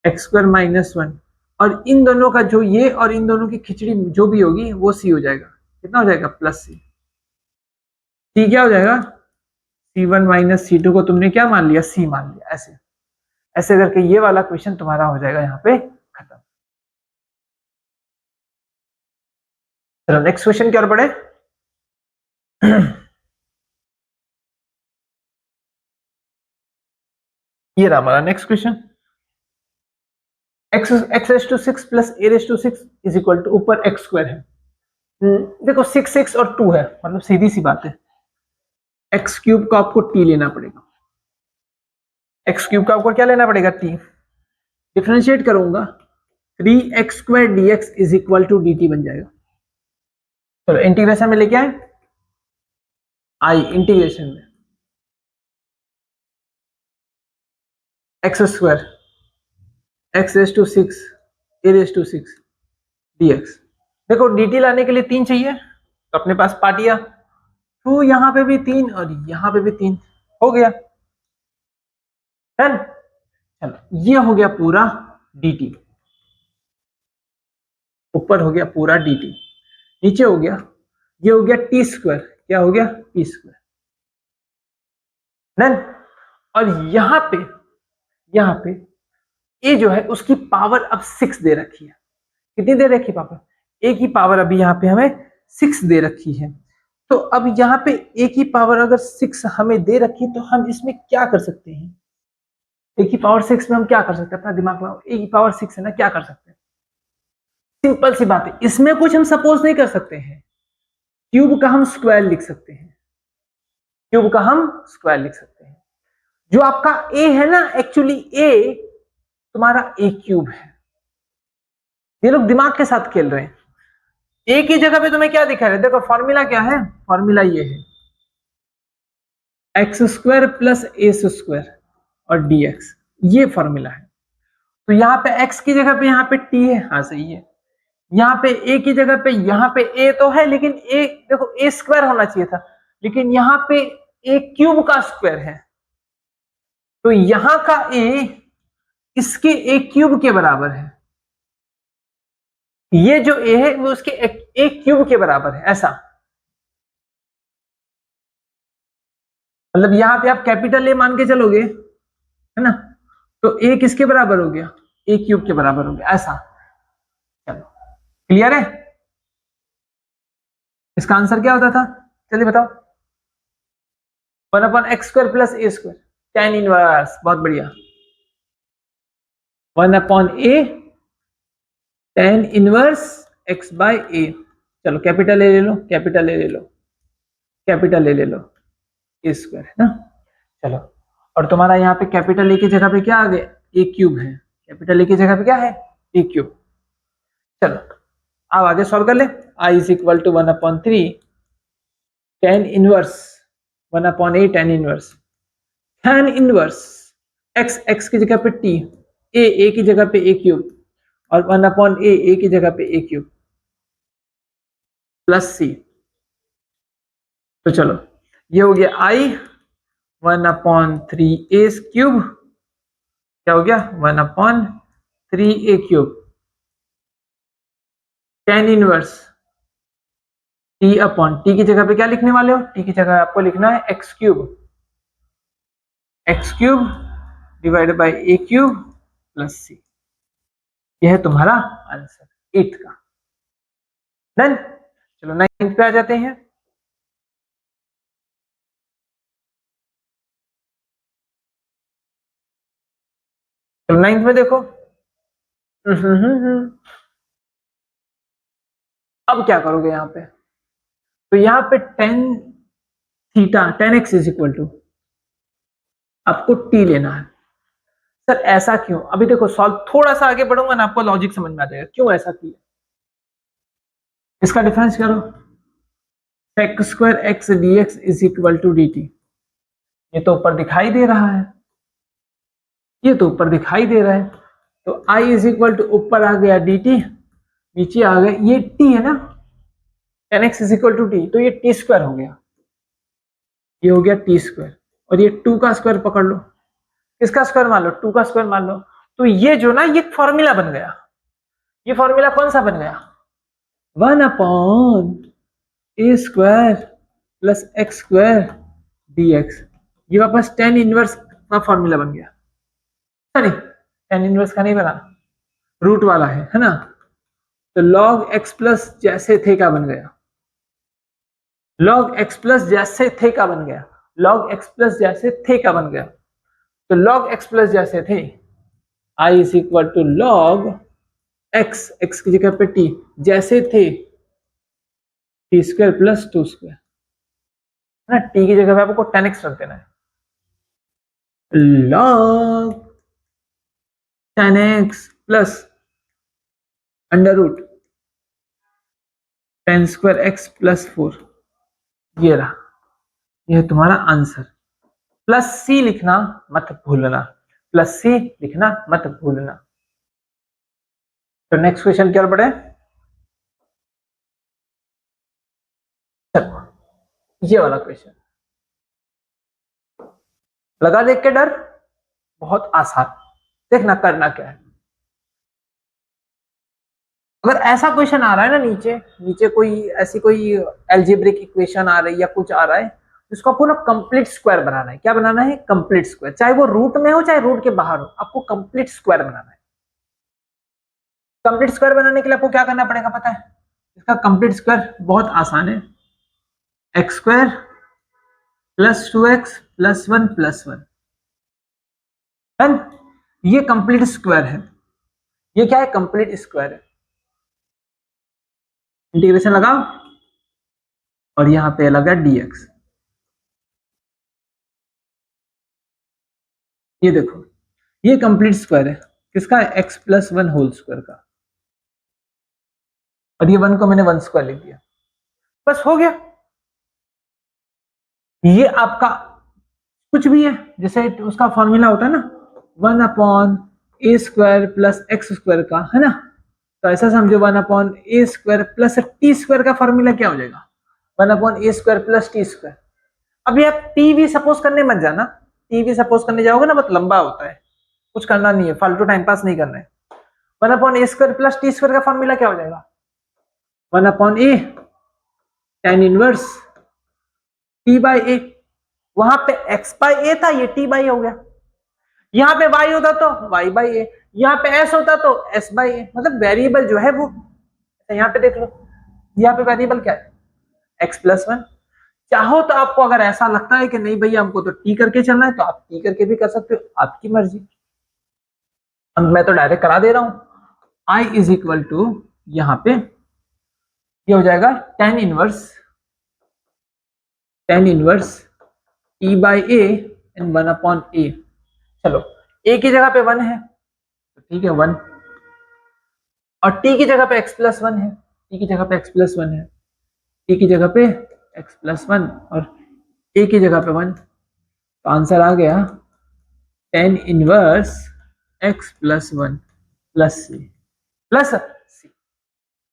x square minus one, और इन दोनों का जो ये और इन दोनों की खिचड़ी जो भी होगी वो सी हो जाएगा। कितना हो जाएगा, प्लस सी। सी क्या हो जाएगा, C1 माइनस C2 को तुमने क्या मान लिया, सी मान लिया। ऐसे ऐसे करके ये वाला क्वेश्चन तुम्हारा हो जाएगा यहाँ पे खत्म। चलो नेक्स्ट क्वेश्चन की ओर बढ़े। ये रहा हमारा next question, x raise to six plus a raise to six is equal to, ऊपर एक्स स्क्वायर है, देखो 6 6 और 2 है, मतलब सीधी सी बात है, एक्स क्यूब को आपको टी लेना पड़ेगा, एक्स क्यूब का आपको क्या लेना पड़ेगा, टी। डिफरेंशिएट करूंगा 3x square dx is equal to dt बन जाएगा। चलो इंटीग्रेशन में लेके आए, आई इंटीग्रेशन में x square x raise to 6 a raise to 6 dx। देखो dt लाने के लिए 3 चाहिए तो अपने पास पार्टिया, तो यहां पे भी 3 और यहां पे भी 3 हो गया। डन। चलो ये हो गया पूरा dt, ऊपर हो गया पूरा dt, नीचे हो गया ये हो गया टी स्क्वायर, क्या हो गया टी स्क्वायर। डन। और यहां पे ए जो है उसकी पावर अब 6 दे रखी है। कितनी दे रखी पावर? ए की पावर अभी यहाँ पे हमें 6 दे रखी है। तो अब यहाँ पे ए की पावर अगर 6 हमें दे रखी तो हम इसमें क्या कर सकते हैं? ए की पावर 6 में हम क्या कर सकते हैं? अपना दिमाग लगाओ, ए की पावर 6 है ना, क्या कर सकते हैं? सिंपल सी बात है, इसमें कुछ हम सपोज नहीं कर सकते हैं। क्यूब का हम स्क्वायर लिख सकते हैं, क्यूब का हम स्क्वायर लिख सकते हैं। जो आपका ए है ना, एक्चुअली ए तुम्हारा ए क्यूब है। ये लोग दिमाग के साथ खेल रहे हैं। ए की जगह पे तुम्हें क्या दिखा रहे हैं? देखो फॉर्मूला क्या है, फॉर्मूला ये है x square plus a square और dx, ये फॉर्मूला है। तो यहाँ पे x की जगह पे यहाँ पे t है, हाँ सही है। यहाँ पे a की जगह पे यहाँ पे a तो है, लेकिन a देखो a स्क्वायर होना चाहिए था, लेकिन यहाँ पे a क्यूब का स्क्वायर है। तो यहाँ का a इसके a क्यूब के बराबर है। ये जो a है वो उसके a क्यूब के बराबर है, ऐसा मतलब यहाँ पे आप कैपिटल ए मान के चलोगे है ना, तो ए किसके बराबर हो गया? ए क्यूब के बराबर हो गया, ऐसा। चलो क्लियर है? इसका आंसर क्या होता था, चलिए बताओ। 1/x² plus a square, tan inverse, बहुत बढ़िया। 1/a tan inverse x by a. चलो कैपिटल ए ले लो, कैपिटल ए ले लो, कैपिटल ए ले लो, ए स्क्वायर है ना। चलो, और तुम्हारा यहाँ पे कैपिटल ए की जगह पे क्या आ गया? ए क्यूब है। कैपिटल ए की जगह पे क्या है? A cube. चलो अब आगे सॉल्व कर ले। i is equal to 1/3 tan inverse 1/a tan inverse, tan inverse x, x की जगह पे t, a की जगह पे a क्यूब, और 1/a की जगह पे a क्यूब प्लस c। तो चलो ये हो गया i 1/3 a क्यूब, क्या हो गया 1/3 a cube, tan inverse t upon, t की जगह पे क्या लिखने वाले हो? t की जगह आपको लिखना है x cube, x cube divided by a cube plus c। यह है तुम्हारा आंसर 8 का। डन। चलो 9th पे आ जाते हैं। चलो 9th में देखो, अब क्या करोगे यहाँ पे? तो यहाँ पे tan theta tan x is equal to आपको t लेना है। सर ऐसा क्यों? अभी देखो सॉल्व थोड़ा सा आगे बढ़ूंगा ना, आपको लॉजिक समझ में आ जाएगा क्यों ऐसा किया। इसका डिफरेंस करो, sec square x dx is equal to dt। ये तो ऊपर दिखाई दे रहा है, ये तो ऊपर दिखाई दे रहा है। तो i इज इक्वल टू ऊपर आ गया dt, नीचे आ गया ये t है ना, tan x is equal to t, तो ये t स्क्वायर हो गया, ये हो गया t स्क्वायर, और ये 2 का स्क्वायर पकड़ लो, किसका स्क्वायर मान लो? 2 का स्क्वायर मान लो। तो ये जो ना ये फॉर्मूला बन गया। ये फॉर्मूला कौन सा बन गया? 1/a square plus x square dx। ये वापस tan इनवर्स का फॉर्मूला बन गया। नहीं, tan इनवर्स का नहीं बना, रूट वाला है ना। तो log x प्लस जैसे थे का बन गया, log x प्लस जैसे थे का बन गया, log x प्लस जैसे थे का बन गया। तो log x प्लस जैसे थे, i is equal to log x, x की जगह पे t जैसे थे, t स्क्वायर प्लस 2 स्क्वायर है ना, t की जगह पे आपको tan x रख देना है, log tan x plus under root tan square x plus 4। ये रहा, यह तुम्हारा आंसर। प्लस c लिखना मत भूलना, प्लस सी लिखना मत भूलना। तो नेक्स्ट क्वेश्चन क्या पढ़े, ये वाला क्वेश्चन लगा देख के डर, बहुत आसान। देखना करना क्या है, अगर ऐसा क्वेश्चन आ रहा है ना, नीचे नीचे कोई ऐसी कोई एल्जेब्रिक इक्वेशन आ रही है या कुछ आ रहा है, इसको पूरा कंप्लीट स्क्वायर बनाना है। क्या बनाना है, कंप्लीट स्क्वायर, चाहे वो रूट में हो चाहे रूट के बाहर हो, आपको कंप्लीट स्क्वायर बनाना है। कंप्लीट स्क्वायर बनाने के लिए आपको क्या करना पड़ेगा पता है, इसका कंप्लीट स्क्वायर बहुत आसान है, x square plus 2x plus 1 plus 1। ये कंप्लीट स्क्वायर है, ये क्या है, कंप्लीट स्क्वायर है। इंटीग्रेशन लगाओ और यहां पे लगा dx। ये देखो, ये कंप्लीट स्क्वायर है किसका, x प्लस 1 होल स्क्वायर का, और ये 1 को मैंने 1 स्क्वायर लिख दिया, बस हो गया। ये आपका कुछ भी है, जैसे उसका फॉर्मूला होता है ना 1 upon a square plus x square का, है ना। तो ऐसा समझो 1 upon a square plus t square का फॉर्मूला क्या हो जाएगा, 1 upon a square plus t square. अभी आप टी भी सपोज करने मत जाना, टी भी सपोज करने जाओगे ना बहुत लंबा होता है, कुछ करना नहीं है, फालतू टाइम पास नहीं करना है। 1 upon a square plus t square का फॉर्मूला क्या हो जाएगा, 1 upon a tan inverse t by a. वहां पे x बाई ए था, ये t बाई हो गया। यहाँ पे y होता तो y बाई ए, यहाँ पे s होता तो s बाई ए। मतलब वेरिएबल जो है वो, यहाँ पे देख लो, यहाँ पे वेरिएबल क्या है, x प्लस 1। चाहो तो आपको अगर ऐसा लगता है कि नहीं भैया हमको तो टी करके चलना है, तो आप टी करके भी कर सकते हो, आपकी मर्जी। मैं तो डायरेक्ट करा दे रहा हूं, i इज इक्वल टू यहाँ पे ये हो जाएगा tan inverse t by a and 1 upon a. चलो a की जगह पे 1 है तो ठीक है 1, और t की जगह पे x प्लस 1 है, t की जगह पे x प्लस 1 है, t की जगह पे x प्लस 1 और a की जगह पे 1। तो आंसर आ गया tan inverse x plus 1 plus c.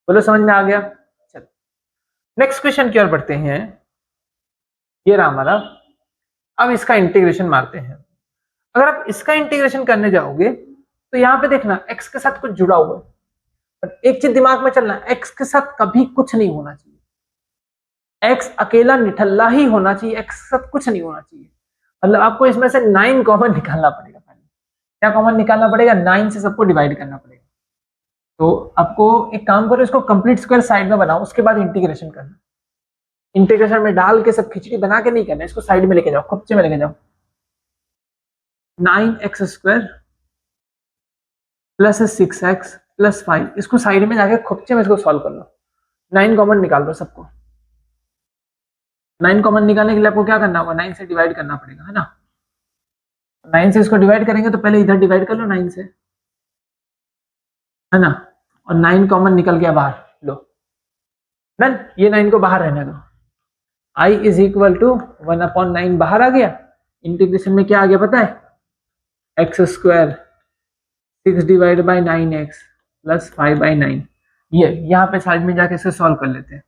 बोलो समझ में आ गया। चलो नेक्स्ट क्वेश्चन की ओर बढ़ते हैं, ये रहा हमारा। अब इसका इंटीग्रेशन मारते हैं। अगर आप इसका इंटीग्रेशन करने जाओगे तो यहाँ पे देखना x के साथ कुछ जुड़ा हुआ है, पर एक चीज दिमाग में चलना, x के साथ कभी कुछ नहीं होना चाहिए, x अकेला निठल्ला ही होना चाहिए, x के साथ कुछ नहीं होना चाहिए। मतलब आपको इसमें से 9 कॉमन निकालना पड़ेगा। पहले क्या कॉमन निकालना पड़ेगा, 9 से सबको डिवाइड करना पड़ेगा। तो आपको एक काम करो, इसको कंप्लीट स्क्वायर साइड में बनाओ, उसके बाद इंटीग्रेशन करना। इंटीग्रेशन में डाल के सब खिचड़ी बना के नहीं करना, इसको साइड में लेके जाओ, खुपचे में लेके जाओ। 9x square plus 6x plus 5, इसको साइड में जाके खुपचे में इसको सॉल्व कर लो। 9 कॉमन निकाल दो सबको। 9 कॉमन निकालने के लिए आपको क्या करना होगा, 9 से डिवाइड करना पड़ेगा, है ना। 9 से इसको डिवाइड करेंगे तो पहले इधर डिवाइड कर लो 9 से, है ना। और 9 कॉमन निकल गया बाहर, लो डन। ये 9 को बाहर रहने दो। i is equal to 1 upon 9 बाहर आ गया। इंटीग्रेशन में क्या आ गया पता है, x square 6 divide by 9x plus 5/9। ये यहाँ पे साइड में जाके इसे सॉल्व कर लेते हैं।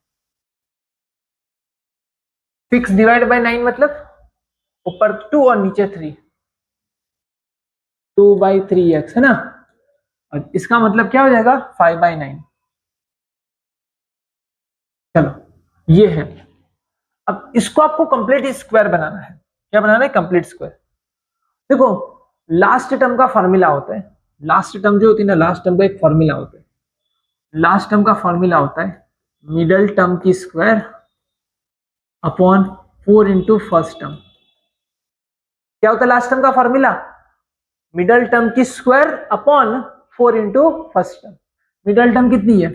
6 डिवाइड बाई 9 मतलब ऊपर 2 और नीचे 3, 2/3x, है ना। और इसका मतलब क्या हो जाएगा, 5/9। चलो ये है। अब इसको आपको कंप्लीट स्क्वायर बनाना है। क्या बनाना है, कंप्लीट स्क्वायर। देखो लास्ट टर्म का फॉर्मूला होता है, लास्ट टर्म जो होती है ना, लास्ट टर्म का एक फॉर्मूला होता है। लास्ट टर्म का फॉर्मूला होता है मिडल टर्म की square upon 4 into first term. क्या होता है लास्ट टर्म का फॉर्मूला, मिडल टर्म की square upon 4 into first term. Middle term कितनी है,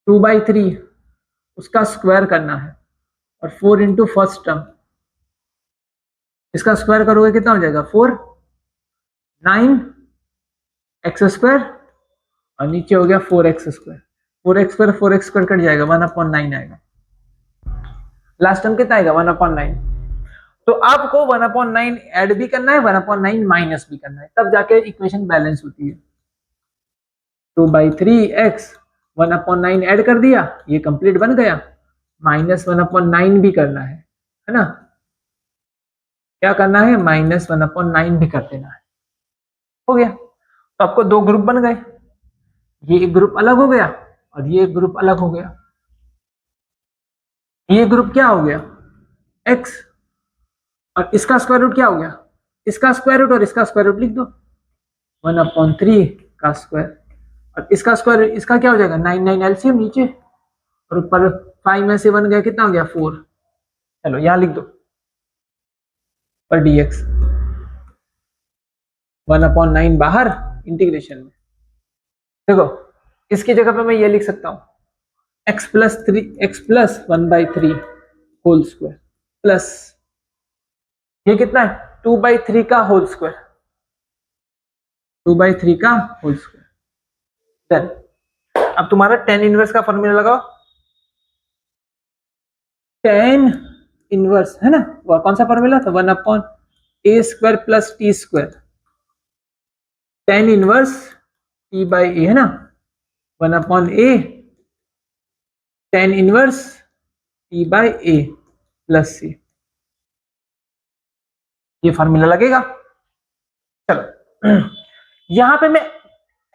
2/3, उसका स्क्वायर करना है, और 4 इंटू फर्स्ट टर्म, इसका स्क्वायर करोगे कितना हो जाएगा, 4, 9x स्क्वायर, और नीचे हो गया 4x स्क्वायर। 4x कट जाएगा, 1/9 आएगा। लास्ट टर्म कितना आएगा, 1/9। तो आपको 1/9 ऐड भी करना है, 1/9 माइनस भी करना है, तब जाके इक्वेशन बैलेंस होती है। 2/3x 1/9 ऐड कर दिया, ये कंप्लीट बन गया, -1/9 भी करना है ना, क्या करना है, -1/9 भी कर देना है, हो गया। तो आपको दो ग्रुप बन गए, ये एक ग्रुप अलग हो गया और ये एक ग्रुप अलग हो गया। ये ग्रुप क्या हो गया, x, और इसका स्क्वायर रूट क्या हो गया, इसका स्क्वायर रूट, और इसका स्क्वायर रूट लिख दो, 1/3 का स्क्वायर, और इसका स्क्वायर, इसका क्या हो जाएगा, 9 एलसीएम नीचे, और ऊपर 5 में से 1 गया, कितना हो गया 4। चलो यहां लिख दो पर dx 1/9 बाहर इंटीग्रेशन में, देखो इसकी जगह पे मैं ये लिख सकता हूं x plus 1/3 whole square plus ये कितना है 2/3 का होल स्क्वायर, 2/3 का होल स्क्वायर। देन अब तुम्हारा tan इनवर्स का फॉर्मूला लगाओ, tan इनवर्स है ना, वो कौन सा फॉर्मूला था, 1/a² plus t², tan inverse t/a है ना, 1/a tan inverse t/a plus c, ये फॉर्मूला लगेगा। चलो यहां पे मैं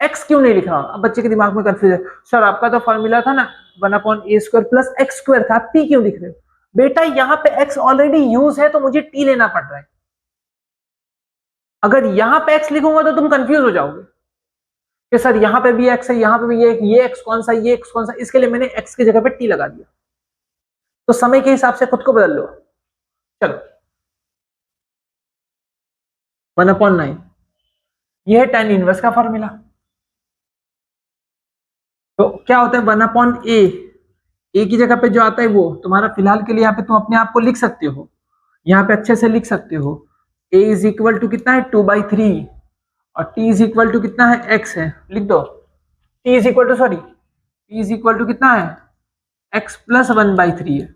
x क्यों नहीं लिख रहा हूं, अब बच्चे के दिमाग में कंफ्यूज है, सर आपका तो फॉर्मूला था ना 1/a² प्लस x² था, आप t क्यों लिख रहे हो, बेटा यहां पे x ऑलरेडी यूज है तो मुझे t लेना पड़ रहा है, अगर यहां पे x लिखूंगा तो तुम कंफ्यूज हो जाओगे कि सर यहाँ पे भी x है, यहाँ पे भी ये x कौन सा, ये x कौन सा, इसके लिए मैंने x की जगह पे t लगा दिया, तो समय के हिसाब से खुद को बदल लो। चलो 1/9 ये है tan इनवर्स का फॉर्मूला, तो क्या होता है 1/a, a की जगह पे जो आता है वो तुम्हारा फिलहाल के लिए यहाँ पे तुम अपने आप को लिख सकते हो, यहाँ पे अच्छे से लिख सकते हो, a इज इक्वल टू कितना है 2/3 और t इज इक्वल टू कितना है x है, लिख दो t is equal to sorry t is equal to कितना है x प्लस 1/3 है,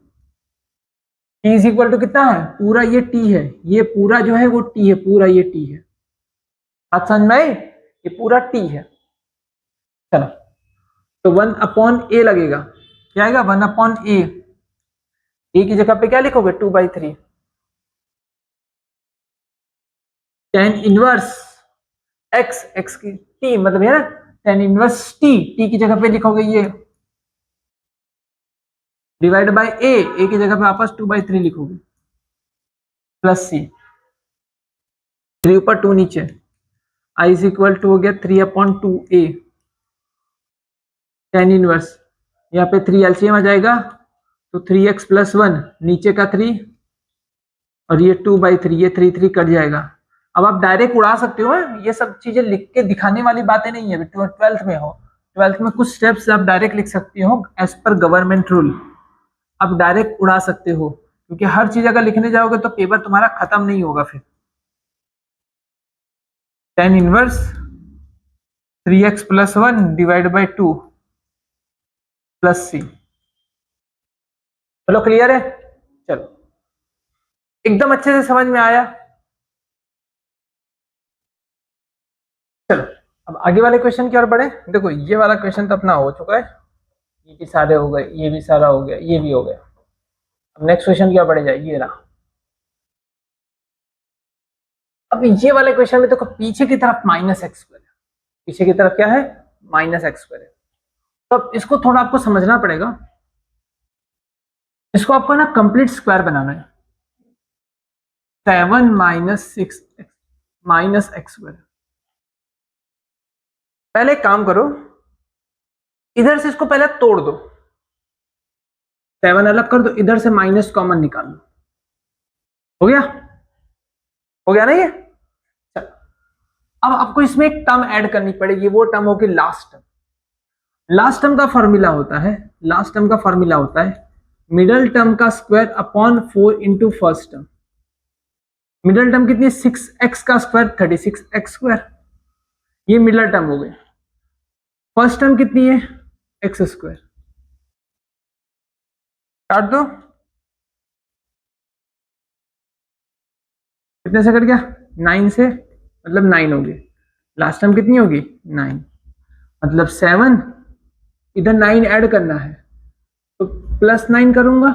t इज इक्वल टू कितना है, पूरा ये t है, ये पूरा जो है वो t है, पूरा ये t है, बात समझ में आई, ये पूरा t है। चलो तो 1/a लगेगा, क्या आएगा 1/a, a की जगह पे क्या लिखोगे 2/3 tan इनवर्स x की t मतलब है ना, tan इनवर्स t की जगह पे लिखोगे ये डिवाइड बाय a की जगह पे वापस 2/3 लिखोगे प्लस c, 3 ऊपर 2 नीचे, i इज इक्वल टू हो गया 3/2a tan इनवर्स, यहाँ पे 3 एलसीएम आ जाएगा तो 3x प्लस 1 नीचे का 3 और ये 2/3, ये 3 कट जाएगा। अब आप डायरेक्ट उड़ा सकते हो, ये सब चीजें लिख के दिखाने वाली बातें नहीं है, 12th में हो, 12th में कुछ स्टेप्स आप डायरेक्ट लिख सकते हो एज पर गवर्नमेंट रूल, आप डायरेक्ट उड़ा सकते हो, क्योंकि हर चीज अगर लिखने जाओगे तो पेपर तुम्हारा खत्म नहीं होगा फिर। tan inverse 3x plus 1 divide by 2 plus c, चलो क्लियर है, चलो एकदम अच्छे से समझ में आया। चलो अब आगे वाले क्वेश्चन की ओर बढ़े, देखो ये वाला क्वेश्चन तो अपना हो चुका है, ये भी सारे हो गए, ये भी सारा हो गया, ये भी हो गया, अब नेक्स्ट क्वेश्चन की ओर बढ़े जाए, ये रहा। अब ये वाले क्वेश्चन में देखो पीछे की तरफ -x², पीछे की तरफ क्या है -x², तो अब इसको थोड़ा आपको समझना पड़ेगा, इसको आपको ना कंप्लीट स्क्वायर बनाना है, 7 - 6x -x²। पहले एक काम करो, इधर से इसको पहले तोड़ दो, 7 अलग कर दो, इधर से माइनस कॉमन निकाल लो, हो गया, हो गया ना ये। चलो अब आपको इसमें एक टर्म ऐड करनी पड़ेगी, वो टर्म होगी लास्ट टर्म। लास्ट टर्म का फॉर्मूला होता है, लास्ट टर्म का फॉर्मूला होता है मिडल टर्म का square upon 4 into first term. Middle term कितनी है 6x का स्क्वायर 36x², ये मिडल टर्म हो गई। फर्स्ट टर्म कितनी है x², काट दो, कितने से कट गया, 9 से, मतलब 9 होगी, लास्ट टर्म कितनी होगी 9, मतलब 7, इधर 9 ऐड करना है तो +9 करूंगा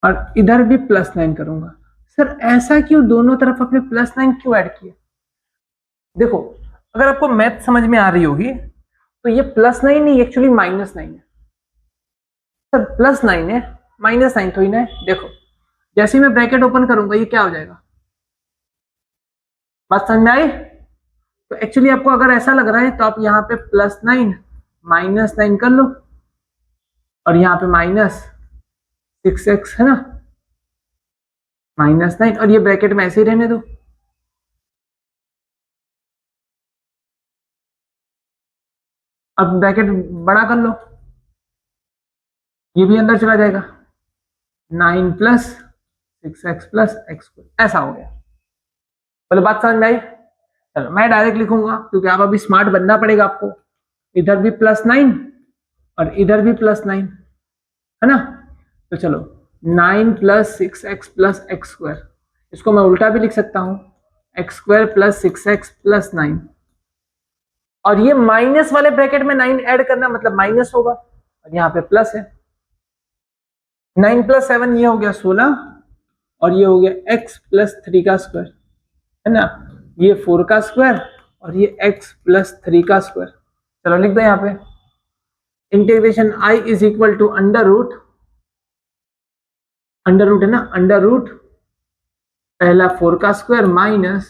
और इधर भी +9 करूंगा। सर ऐसा क्यों, दोनों तरफ अपने +9 क्यों ऐड किए? देखो अगर आपको मैथ समझ में आ रही होगी तो ये +9 नहीं, एक्चुअली -9 है। सर +9 है, -9 थोड़ी ना है। देखो जैसे ही मैं ब्रैकेट ओपन करूंगा ये क्या हो जाएगा, बात समझ में आई? तो एक्चुअली आपको अगर ऐसा लग रहा है तो आप यहाँ पे +9 -9 कर लो और यहाँ पे -6x है ना, -9 और ये ब्रैकेट में ऐसे ही रहने दो। अब ब्रैकेट बड़ा कर लो, ये भी अंदर चला जाएगा, 9 + 6x + x, ऐसा हो गया। बोले बात समझ में आई? चलो मैं डायरेक्ट लिखूंगा क्योंकि आप अभी स्मार्ट बनना पड़ेगा आपको। इधर भी +9 और इधर भी +9 है ना, तो चलो 9 + 6x + x², इसको मैं उल्टा भी लिख सकता हूं, x² + 6x + 9, और ये माइनस वाले ब्रैकेट में 9 ऐड करना मतलब माइनस होगा और यहाँ पे प्लस है। 9 + 7 ये हो गया 16 और ये हो गया x + 3 का स्क्वायर, है ना, ये 4 का स्क्वायर और ये x + 3 का स्क्वायर। चलो लिख दो यहाँ पे, इंटीग्रेशन I = अंडर रूट है ना, अंडर रूट पहला 4 का square minus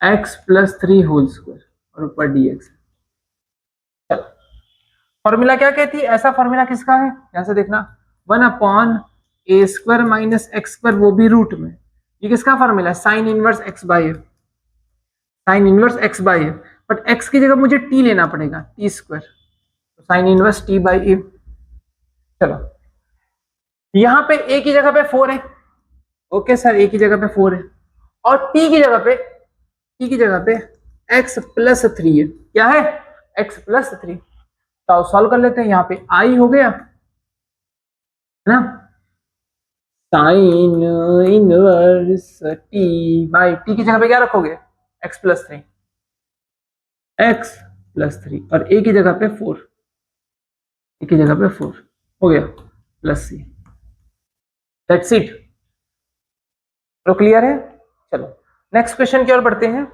x + 3 whole square और ऊपर dx। चलो फॉर्मूला क्या कहती है, ऐसा फॉर्मूला किसका है, यहां से देखना, 1/a² - x², वो भी रूट में। ये किसका फॉर्मूला है, sin inverse x/a, sin inverse x/a, but x की जगह मुझे t लेना पड़ेगा, t², तो sin इनवर्स t/a। चलो यहां पे a की जगह पे 4 है, ओके सर a की जगह पे 4 है, और t की जगह पे x + 3 है, क्या है, x + 3, तो सॉल्व कर लेते हैं। यहाँ पे i हो गया है ना, साइन इनवर्स t की जगह पे क्या रखोगे, x + 3, और a की जगह पे 4, a की जगह पे 4 हो गया +c, दैट्स इट। तो क्लियर है? चलो नेक्स्ट क्वेश्चन की ओर बढ़ते हैं।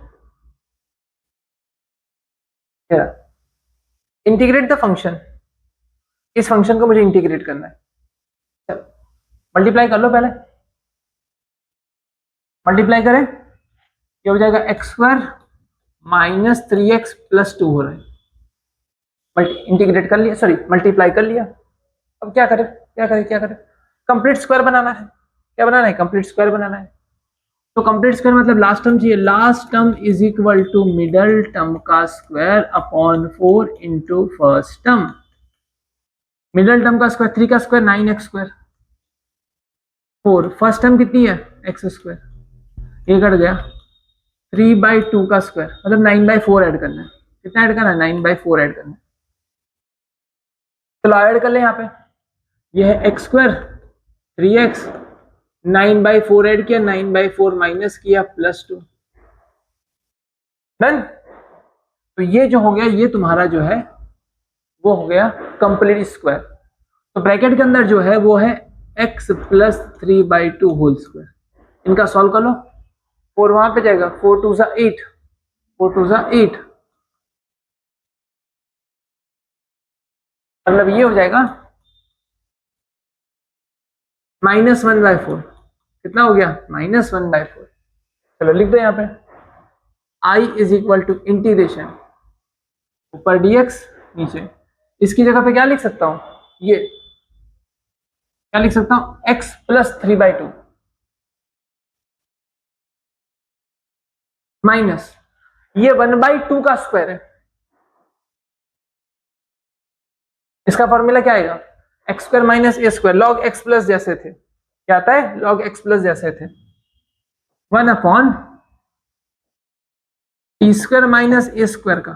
इंटीग्रेट द फंक्शन, इस फंक्शन को मुझे इंटीग्रेट करना है। चलो मल्टीप्लाई कर लो, पहले मल्टीप्लाई करें, ये हो जाएगा x² - 3x + 2 हो रहा है, इंटीग्रेट कर लिया, सॉरी मल्टीप्लाई कर लिया। अब क्या करें, कंप्लीट स्क्वायर बनाना है, क्या बनाना है, कंप्लीट स्क्वायर बनाना है। तो कंप्लीट स्क्वायर मतलब लास्ट टर्म चाहिए, लास्ट टर्म = मिडल टर्म का square upon 4 × first term. Middle term का स्क्वायर 3 का स्क्वायर 9x², 4 फर्स्ट टर्म कितनी है x², ये कट गया, 3/2 का स्क्वायर मतलब 9/4 ऐड करना है, कितना ऐड करना है, 9/4 ऐड करना है। चलो ऐड कर ले, यहाँ पे ये है x², 3x, 9/4 ऐड किया, 9/4 माइनस किया, +2, डन। तो ये जो हो गया, ये तुम्हारा जो है वो हो गया कंप्लीट स्क्वायर। तो ब्रैकेट के अंदर जो है वो है x + 3/2 होल स्क्वायर, इनका सॉल्व कर लो, 4 वहां पे जाएगा, 4 2 = 8, 4 2 = 8, मतलब ये हो जाएगा -1/4, कितना हो गया, -1/4। चलो लिख दो यहाँ पे, I = इंटीग्रेशन ऊपर dx नीचे, इसकी जगह पे क्या लिख सकता हूं, ये क्या लिख सकता हूं, x + 3/2 माइनस ये 1/2 का स्क्वायर है, इसका फॉर्मूला क्या आएगा, x² - a², log x+ जैसे थे, क्या आता है, log x+ जैसे थे, 1/t² - a² का,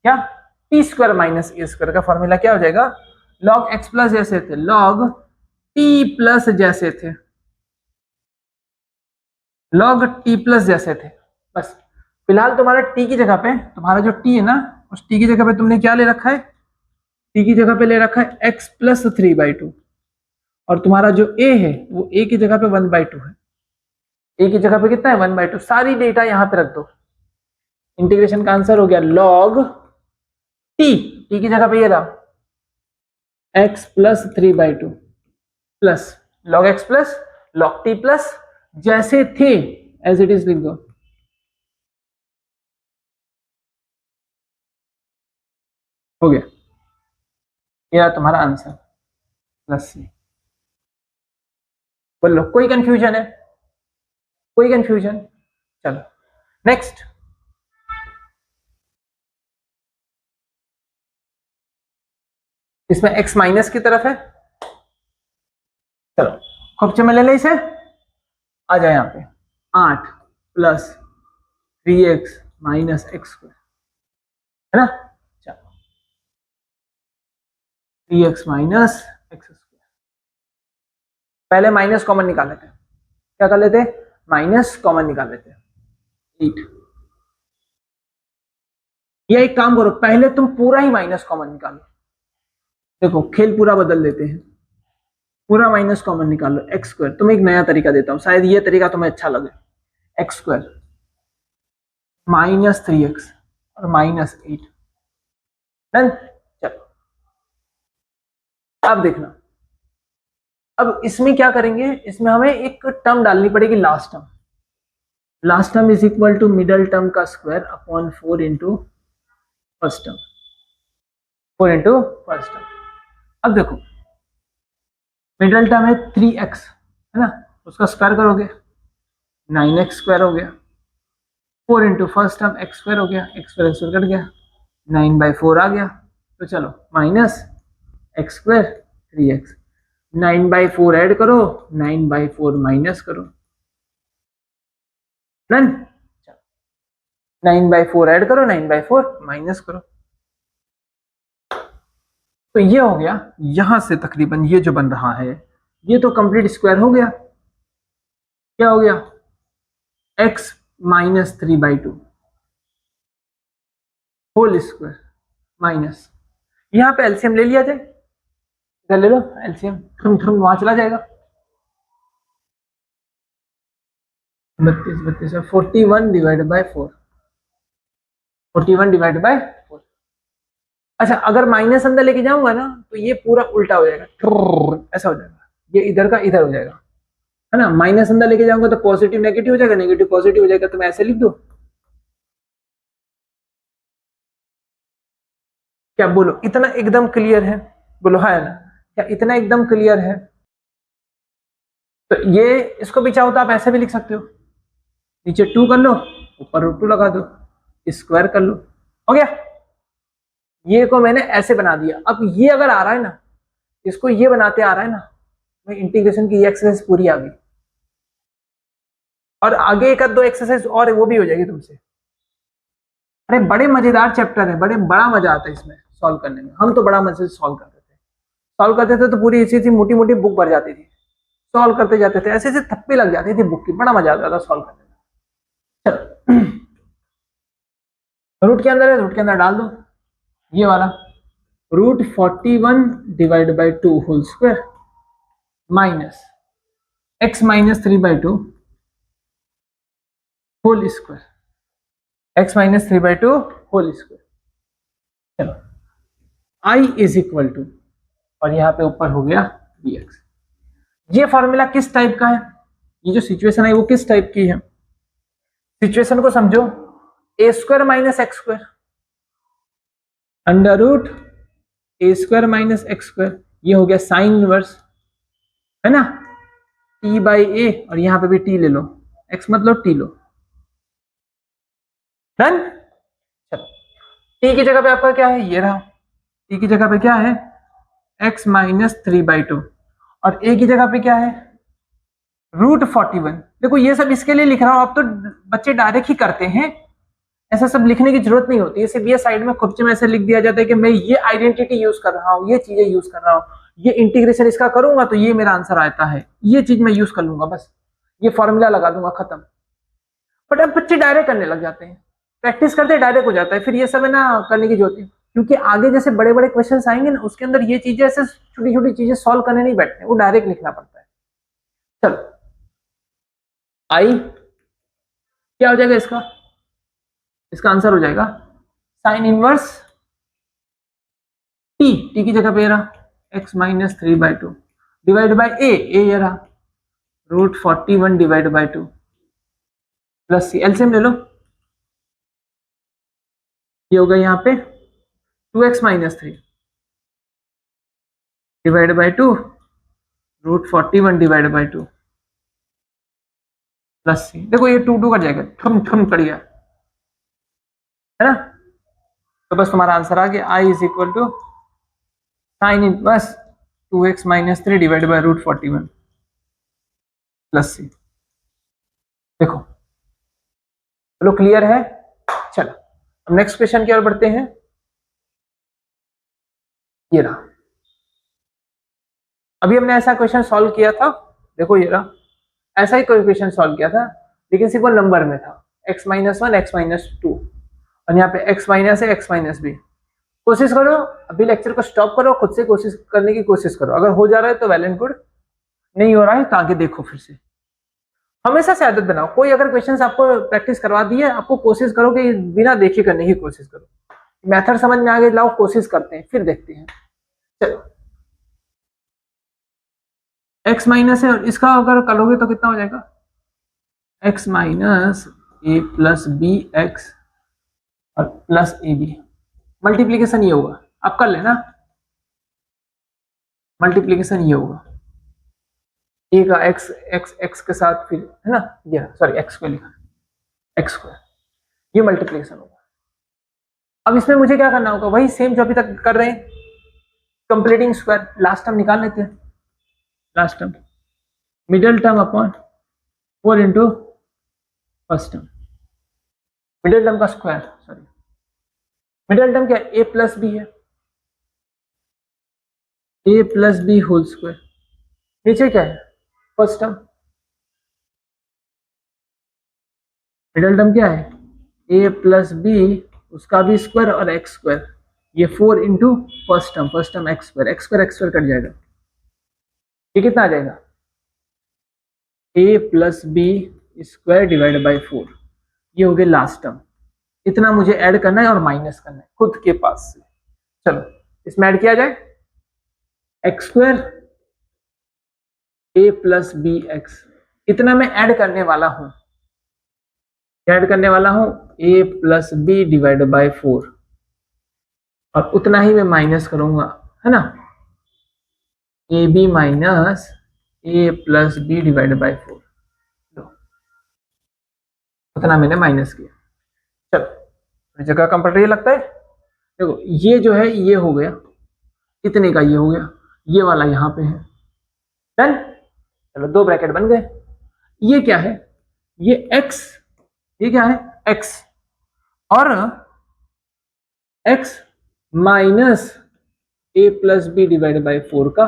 क्या, t² - a² का फॉर्मूला क्या हो जाएगा, log x+ जैसे थे, log टी प्लस जैसे थे, log टी प्लस जैसे थे। बस फिलहाल तुम्हारा टी की जगह पे, तुम्हारा जो टी है ना, उस टी की जगह पे तुमने क्या ले रखा है, टी की जगह पे ले रखा है एक्स प्लस 3/2, और तुम्हारा जो ए है वो ए की जगह पे 1/2 है। ए की जगह पे कितना है 1/2। सारी डेटा यहाँ पे रख दो, इंटीग्रेशन का आंसर हो गया log टी, टी की जगह पे ये रहा x plus 3/2 plus log x plus log t plus जैसे थे एज इट इज लिख दो। हो गया, ये तुम्हारा आंसर प्लस सी। बोलो कोई कंफ्यूजन है, कोई कंफ्यूजन? चलो नेक्स्ट। इसमें x माइनस की तरफ है, चलो खुपचे में ले ले इसे, आ जाए यहाँ पे 8 plus 3x minus x square, है ना। चलो 3x माइनस एक्स स्क्वायर, पहले माइनस कॉमन निकाल लेते हैं। क्या कर लेते हैं, माइनस कॉमन निकाल लेते हैं 8। या एक काम करो, पहले तुम पूरा ही माइनस कॉमन निकालो। देखो खेल पूरा बदल देते हैं, पूरा माइनस कॉमन निकाल लो एक्स स्क्वायर। तुम्हें एक नया तरीका देता हूं, शायद ये तरीका तुम्हें अच्छा लगे। एक्स स्क्वायर माइनस 3x और माइनस 8, डन। चलो अब देखना, अब इसमें क्या करेंगे, इसमें हमें एक टर्म डालनी पड़ेगी, last term. Last term is equal to middle term का square upon 4 into first term, 4 into first term. अब देखो मिडल टर्म है 3x, है ना, उसका स्क्वायर करोगे 9x स्क्वायर हो गया, 4 into first term x square हो गया, एक्स स्क्वायर कट गया, 9/4 आ गया। तो चलो minus x square 3x, 9/4 add करो, 9/4 माइनस करो, डन। 9/4 ऐड करो, 9/4 माइनस करो। तो ये हो गया, यहां से तकरीबन ये जो बन रहा है ये तो कंप्लीट स्क्वायर हो गया। क्या हो गया, x minus 3/2 whole square minus, यहां पे एलसीएम ले लिया जाए, इधर ले लो एलसीएम, वहां चला जाएगा 32 41 डिवाइड बाय 4, 41 डिवाइड बाय 4। अच्छा अगर माइनस अंदर लेके जाऊंगा ना तो ये पूरा उल्टा हो जाएगा, ऐसा हो जाएगा, ये इधर का इधर हो जाएगा, है ना। माइनस अंदर लेके जाऊंगा तो पॉजिटिव नेगेटिव हो जाएगा, नेगेटिव पॉजिटिव हो जाएगा। तो मैं ऐसे लिख दो, क्या बोलो इतना एकदम क्लियर है? बोलो है ना, क्या इतना एकदम क्लियर है? तो ये इसको भी चाहो तो आप ऐसे भी लिख सकते हो, नीचे 2 कर लो, ऊपर √2 लगा दो, स्क्वायर कर लो, हो गया। ये को मैंने ऐसे बना दिया। अब ये अगर आ रहा है ना, इसको ये बनाते आ रहा है ना, मैं इंटीग्रेशन की एक्सरसाइज पूरी आ गई, और आगे एक दो एक्सरसाइज और है वो भी हो जाएगी तुमसे। अरे बड़े मजेदार चैप्टर है, बड़ा मजा आता है इसमें सॉल्व करने में। हम तो बड़ा मजे से सॉल्व करते थे तो पूरी ऐसी मोटी मोटी बुक भर जाती थी, सॉल्व करते जाते थे, ऐसे ऐसे थप्पे लग जाती थी बुक की, बड़ा मजा आता था सॉल्व करने में। चलो रूट के अंदर है, रूट के अंदर डाल दो ये वाला, √41 divide by 2 whole square minus x minus 3/2 whole square, x minus 3/2 whole square. चलो i इज इक्वल टू, और यहाँ पे ऊपर हो गया dx। ये फॉर्मूला किस टाइप का है, ये जो सिचुएशन है वो किस टाइप की है? सिचुएशन को समझो, a square minus x square under root a square minus x square, ये हो गया साइन इनवर्स, है ना, t/a, और यहाँ पे भी t ले लो, x मतलब t लो, डन। चलो t की जगह पे आपका क्या है, ये रहा, t की जगह पे क्या है x माइनस 3/2, और a की जगह पे क्या है √41। देखो ये सब इसके लिए लिख रहा हूं, अब तो बच्चे डायरेक्ट ही करते हैं, ऐसा सब लिखने की जरूरत नहीं होती है। सिर्फ ये साइड में खुपचे में ऐसे लिख दिया जाता है कि मैं ये आइडेंटिटी यूज कर रहा हूँ, ये चीजें यूज कर रहा हूँ, ये इंटीग्रेशन इसका करूंगा तो ये मेरा आंसर आता है, ये चीज मैं यूज कर लूंगा, बस ये फॉर्मूला लगा दूंगा, खत्म। बट अब बच्चे डायरेक्ट करने लग जाते हैं, प्रैक्टिस करते डायरेक्ट हो जाता है, फिर ये सब है ना करने की जरूरत है, क्योंकि आगे जैसे बड़े बड़े क्वेश्चंस आएंगे ना उसके अंदर ये चीजें ऐसे छोटी छोटी चीजें सॉल्व करने नहीं बैठते, वो डायरेक्ट लिखना पड़ता है। चलो आई क्या हो जाएगा इसका, इसका आंसर हो जाएगा साइन इनवर्स टी की जगह पे रहा x minus 3/2 divide by a ये रहा √41 divide by 2 plus c, LCM ले लो, ये होगा यहाँ पे 2x minus 3 divide by 2 √41 divide by 2 plus c. देखो ये 2 कट जाएगा, ठम ठम कट गया है ना, तो बस तुम्हारा आंसर आ गया, I is equal to sine inverse 2x minus 3 divide by √41 plus c. देखो चलो क्लियर है। चलो अब नेक्स्ट क्वेश्चन की ओर बढ़ते हैं, ये रहा, अभी हमने ऐसा क्वेश्चन सॉल्व किया था, देखो ये रहा, ऐसा ही कोई क्वेश्चन सॉल्व किया था लेकिन सिर्फ नंबर में था, x माइनस 1 x माइनस 2 और यहाँ पे x माइनस है x माइनस बी। कोशिश करो अभी लेक्चर को स्टॉप करो, खुद से कोशिश करने की कोशिश करो, अगर हो जा रहा है तो वेल एंड गुड, नहीं हो रहा है तो आगे देखो फिर से। हमेशा से आदत बनाओ, कोई अगर क्वेश्चंस आपको प्रैक्टिस करवा दी है, आपको कोशिश करो कि बिना देखे करने की कोशिश करो, मेथड समझ में आगे लाओ, कोशिश करते हैं फिर देखते हैं। चलो x माइनस है और इसका अगर करोगे तो कितना हो जाएगा, x minus a plus B x और प्लस ए बी, मल्टीप्लीकेशन ये होगा, आप कर लेना, मल्टीप्लीकेशन ये होगा, ए का एक्स एक्स एक्स के साथ फिर है ना, ये सॉरी एक्स को लिखा एक्स स्क्वायर, ये मल्टीप्लीकेशन होगा। अब इसमें मुझे क्या करना होगा, वही सेम जो अभी तक कर रहे हैं, कंप्लीटिंग स्क्वायर, लास्ट टर्म निकाल लेते हैं, last term middle term upon 4 into first term, middle term का स्क्वायर, सॉरी मिडिल टर्म क्या है, ए प्लस बी है, ए प्लस बी होल स्क्वायर, नीचे क्या है फर्स्ट टर्म, मिडिल टर्म क्या है ए प्लस बी उसका भी स्क्वायर और एक्स स्क्वायर, ये 4 into first term x square cut जाएगा, ये कितना आ जाएगा a plus b square divide by 4, ये हो गया लास्ट टर्म, इतना मुझे ऐड करना है और माइनस करना है खुद के पास से। चलो इसमें ऐड किया जाए, एक्स स्क्वायर ए प्लस बी एक्स, इतना मैं ऐड करने वाला हूं, ऐड करने वाला हूं a plus b divide by 4 और उतना ही मैं माइनस करूंगा, है ना, a b minus a plus b divide by 4, उतना मैंने माइनस किया। चलो जगह कम पड़ रही है लगता है, देखो ये जो है ये हो गया, इतने का ये हो गया, ये वाला यहाँ पे है, डन। चलो 2 ब्रैकेट बन गए, ये क्या है, ये x, ये क्या है x और x minus a plus b divide by 4 का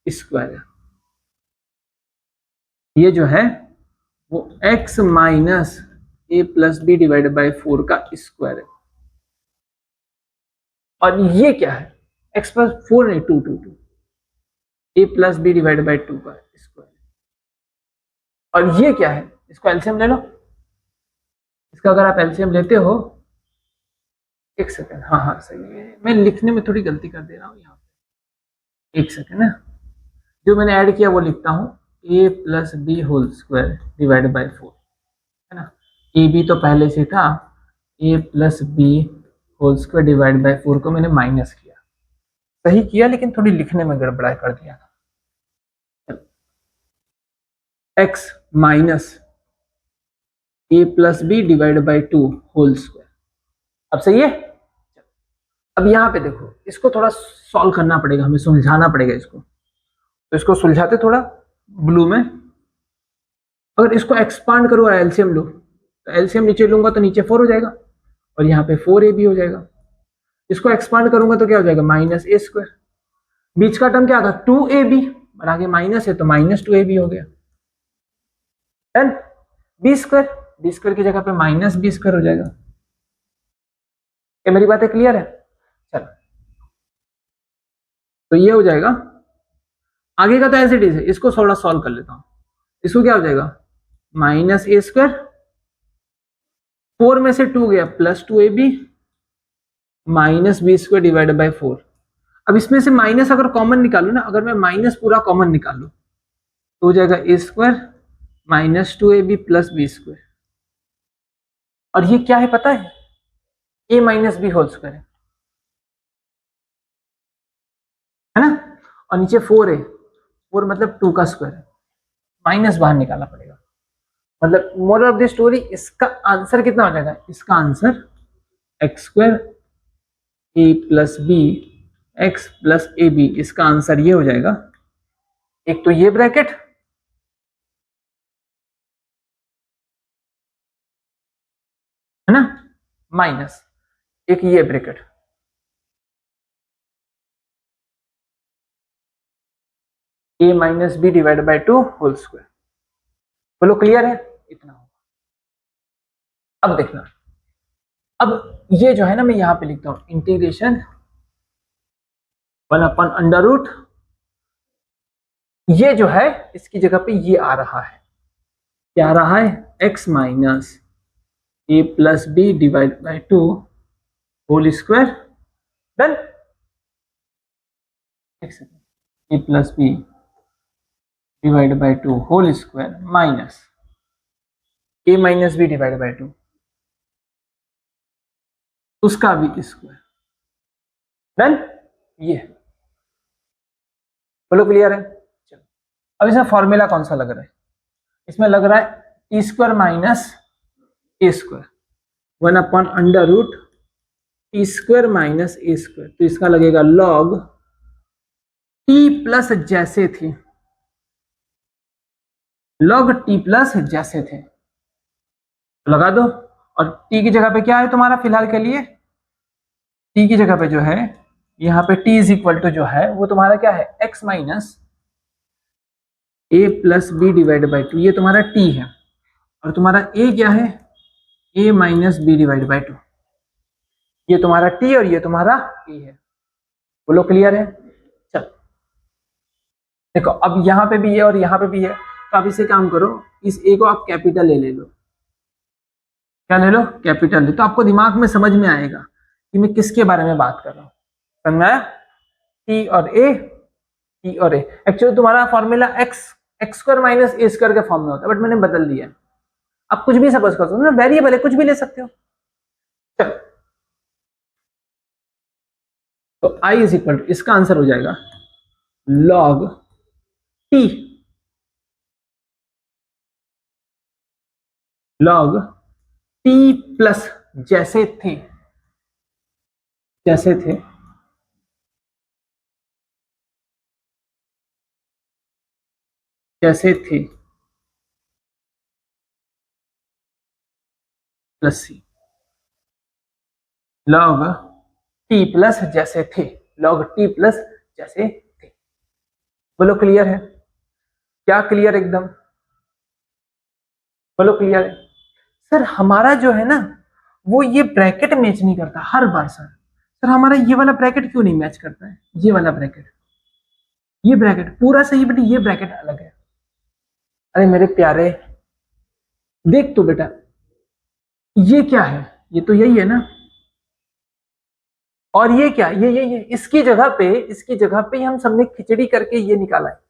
स्क्वायर है, ये जो है वो x minus a plus b divide by 4 का स्क्वायर है, और ये क्या है x प्लस 4 नहीं 2 ए प्लस बी डिवाइड बाई 2 का स्क्वायर, और ये क्या है, इसको एलसीएम ले लो, इसका अगर आप एलसीएम लेते हो, एक सेकंड, हाँ सही है, मैं लिखने में थोड़ी गलती कर दे रहा हूँ यहाँ पे, एक सेकंड ना, जो मैंने ऐड किया वो लिखता हूँ, a plus b whole square divide by 4, है ना, ए बी तो पहले से था, a plus b whole square divide by 4 को मैंने माइनस किया, सही किया लेकिन थोड़ी लिखने में गड़बड़ा कर दिया, x minus a plus b divide by 2 whole square, अब सही है। अब यहाँ पे देखो, इसको थोड़ा सॉल्व करना पड़ेगा, हमें सुलझाना पड़ेगा इसको, तो इसको सुलझाते थोड़ा ब्लू में, अगर इसको एक्सपांड करो और एलसीएम लो, तो एलसीएम नीचे लूंगा तो नीचे 4 हो जाएगा और यहाँ पे 4a भी हो जाएगा, इसको एक्सपांड करूंगा तो क्या हो जाएगा माइनस ए स्क्वायर, बीच का टर्म क्या था 2ab, और आगे माइनस है तो -2ab हो गया। डन। बी स्क्वायर की जगह पे -b स्क्वायर हो जाएगा। क्या मेरी बातें क्लियर है? चलो, तो ये हो जाएगा। आगे का तो ऐसे इट इज है, इसको थोड़ा सॉल्व कर लेता हूं। इसको क्या हो जाएगा, -a², 4 में से 2 गया +2ab, -b² डिवाइडेड बाय 4। अब इसमें से माइनस अगर कॉमन निकालू ना, अगर मैं माइनस पूरा कॉमन निकालू तो हो जाएगा a² -2ab + b²। और ये क्या है पता है, a - b होल स्क्वायर है ना, और नीचे 4 है, 4 मतलब 2 का स्क्वायर है, माइनस बाहर निकालना पड़ेगा। मतलब मोरल ऑफ द स्टोरी, इसका आंसर कितना हो जाएगा, इसका answer x² a + b x + ab, इसका आंसर ये हो जाएगा। एक तो ये ब्रैकेट, है ना, माइनस एक ये bracket, a - b divided by 2 whole square. बोलो क्लियर है? इतना होगा। अब देखना, अब ये जो है ना, मैं यहां पे लिखता हूं इंटीग्रेशन 1/√, ये जो है इसकी जगह पे ये आ रहा है, क्या आ रहा है, x - a + b divide by 2 whole square. Done. a + b divide by 2 whole square minus a - b divide by 2 उसका भी स्क्वायर। डन। ये बोलो क्लियर है? चलो, अब इसमें फॉर्मूला कौन सा लग रहा है, इसमें लग रहा है t² - a², 1/√t² - a², तो इसका लगेगा log t+ जैसे थे, log t+ जैसे थे, लगा दो। और t की जगह पे क्या है तुम्हारा फिलहाल के लिए, t की जगह पे जो है यहाँ पे t = जो है वो तुम्हारा क्या है, x - a + b divide by 2, ये तुम्हारा t है, और तुम्हारा a क्या है, a - b डिवाइड बाय 2, ये तुम्हारा t और ये तुम्हारा a है। बोलो क्लियर है? चलो देखो, अब यहाँ पे भी है और यहाँ पे भी है, तो आप इसे काम करो, इस a को आप कैपिटल ले लो। क्या ले लो, कैपिटल ले, तो आपको दिमाग में समझ में आएगा कि मैं किसके बारे में बात कर रहा हूँ। समझ में आया? t और a, t और a। एक्चुअली तुम्हारा फॉर्मूला x² - a² के फॉर्म में होता है, बट मैंने बदल दिया। आप कुछ भी सपोज कर सकते हो, वेरिएबल है, कुछ भी ले सकते हो। चलो, तो i = इसका आंसर हो जाएगा log t, log t+ जैसे थे, जैसे थे, जैसे थे +c, log t+ जैसे थे, log t+ जैसे थे। बोलो क्लियर है? क्या क्लियर एकदम? बोलो क्लियर है? सर हमारा जो है ना, वो ये ब्रैकेट मैच नहीं करता हर बार। सर हमारा ये वाला ब्रैकेट क्यों नहीं मैच करता है, ये वाला ब्रैकेट, ये ब्रैकेट पूरा सही, बट ये ब्रैकेट अलग है। अरे मेरे प्यारे, देख तो बेटा, ये क्या है, ये तो यही है ना, और ये क्या, ये इसकी जगह पे, इसकी जगह पे हम सबने खिचड़ी करके ये निकाला है।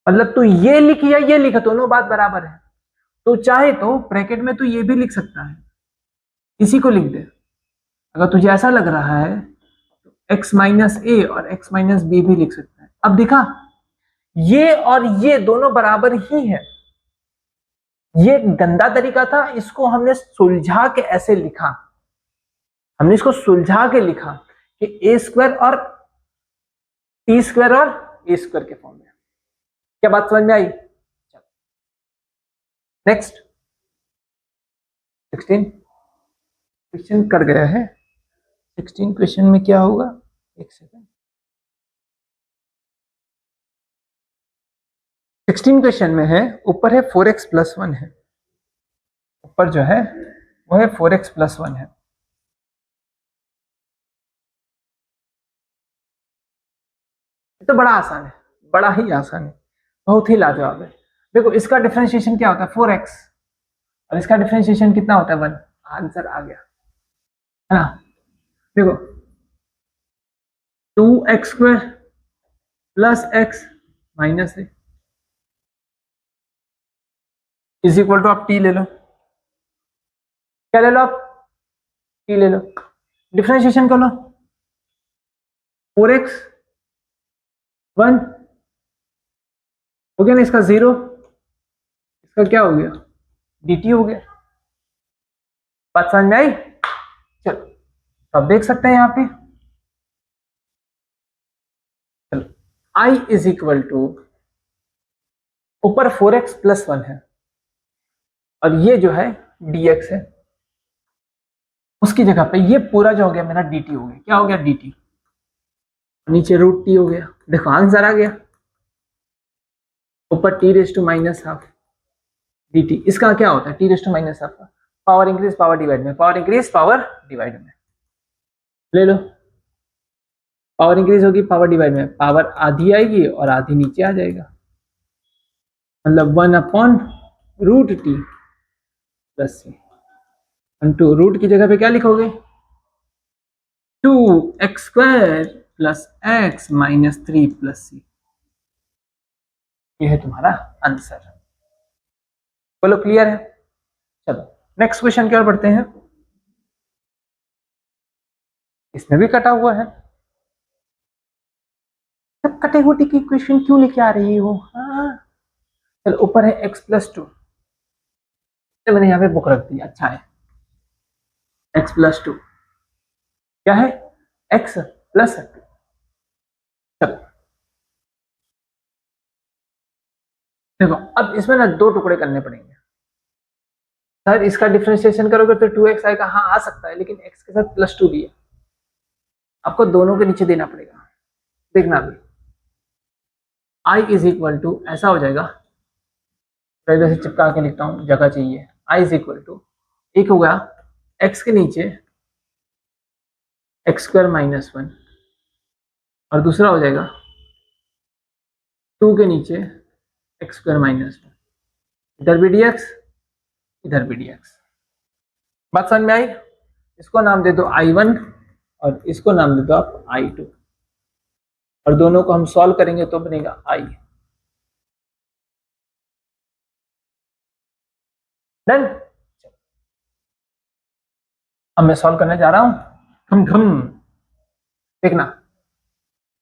मतलब तू ये लिख या ये लिख, दोनों बात बराबर है। तो चाहे तो ब्रैकेट में तू ये भी लिख सकता है, इसी को लिख दे। अगर तुझे ऐसा लग रहा है तो x - a और x - b भी लिख सकता है। अब दिखा, ये और ये दोनों बराबर ही है। ये गंदा तरीका था, इसको हमने सुलझा के ऐसे लिखा, हमने इसको सुलझा के लिखा कि a² और t² और a² के फॉर्म में। क्या बात समझ में आई? नेक्स्ट 16 क्वेश्चन कर गया है। 16 क्वेश्चन में क्या होगा, एक सेकंड। 16 क्वेश्चन में है, ऊपर है 4x प्लस 1 है, ऊपर जो है वो है 4x प्लस 1 है। तो बड़ा आसान है, बड़ा ही आसान है, बहुत ही लाजवाब है। देखो इसका डिफरेंशिएशन क्या होता है 4x, और इसका डिफरेंशिएशन कितना होता है 1। आंसर आ गया है ना। देखो 2x² प्लस x माइनस है इज इक्वल टू, आप t ले लो, क्या ले लो आप, t ले लो, डिफरेंशिएशन कर लो 4x 1 हो गया ना, इसका 0, इसका क्या हो गया dt हो गया। बात समझ में आई। चलो तो आप देख सकते हैं यहाँ पे, चलो i इज इक्वल टू, ऊपर 4x प्लस 1 है और ये जो है dx है, उसकी जगह पे ये पूरा जो हो गया मेरा dt हो गया, क्या हो गया dt, नीचे रूट t हो गया। देखो आंसर आ गया, ऊपर t raise to minus half dt, इसका क्या होता है t raise to minus half, power increase power divide में, पावर इंक्रीज पावर डिवाइड में, ले लो पावर इंक्रीज होगी पावर डिवाइड में, पावर आधी आएगी और आधी नीचे आ जाएगा, मतलब 1/√t plus c। To root की जगह पे क्या लिखोगे 2x² plus x minus 3 plus c, ये है तुम्हारा आंसर। बोलो क्लियर है। चलो नेक्स्ट क्वेश्चन की ओर बढ़ते हैं, इसमें भी कटा हुआ है, तब कटे हुए की क्वेश्चन क्यों लेके आ रही हो। हाँ चलो ऊपर है x प्लस 2, तो मैंने यहाँ पे बुक रख दी, अच्छा है x प्लस 2 क्या है x प्लस 2। चलो देखो अब इसमें ना दो टुकड़े करने पड़ेंगे, सर इसका डिफरेंशिएशन करोगे तो 2x आएगा, हाँ आ सकता है, लेकिन x के साथ प्लस 2 भी है, आपको दोनों के नीचे देना पड़ेगा। देखना अभी i इज इक्वल टू ऐसा हो जाएगा, पहले से चिपका के लिखता हूँ, जगह चाहिए, i इज इक्वल टू, एक हो गया x के नीचे x² माइनस 1, और दूसरा हो जाएगा 2 के नीचे x² माइनस 1, इधर भी dx इधर भी dx। बात समझ में आई। इसको नाम दे दो i1 और इसको नाम दे दो आप i2, और दोनों को हम सॉल्व करेंगे तो बनेगा i। डन। अब मैं सॉल्व करने जा रहा हूं, घम घम, देखना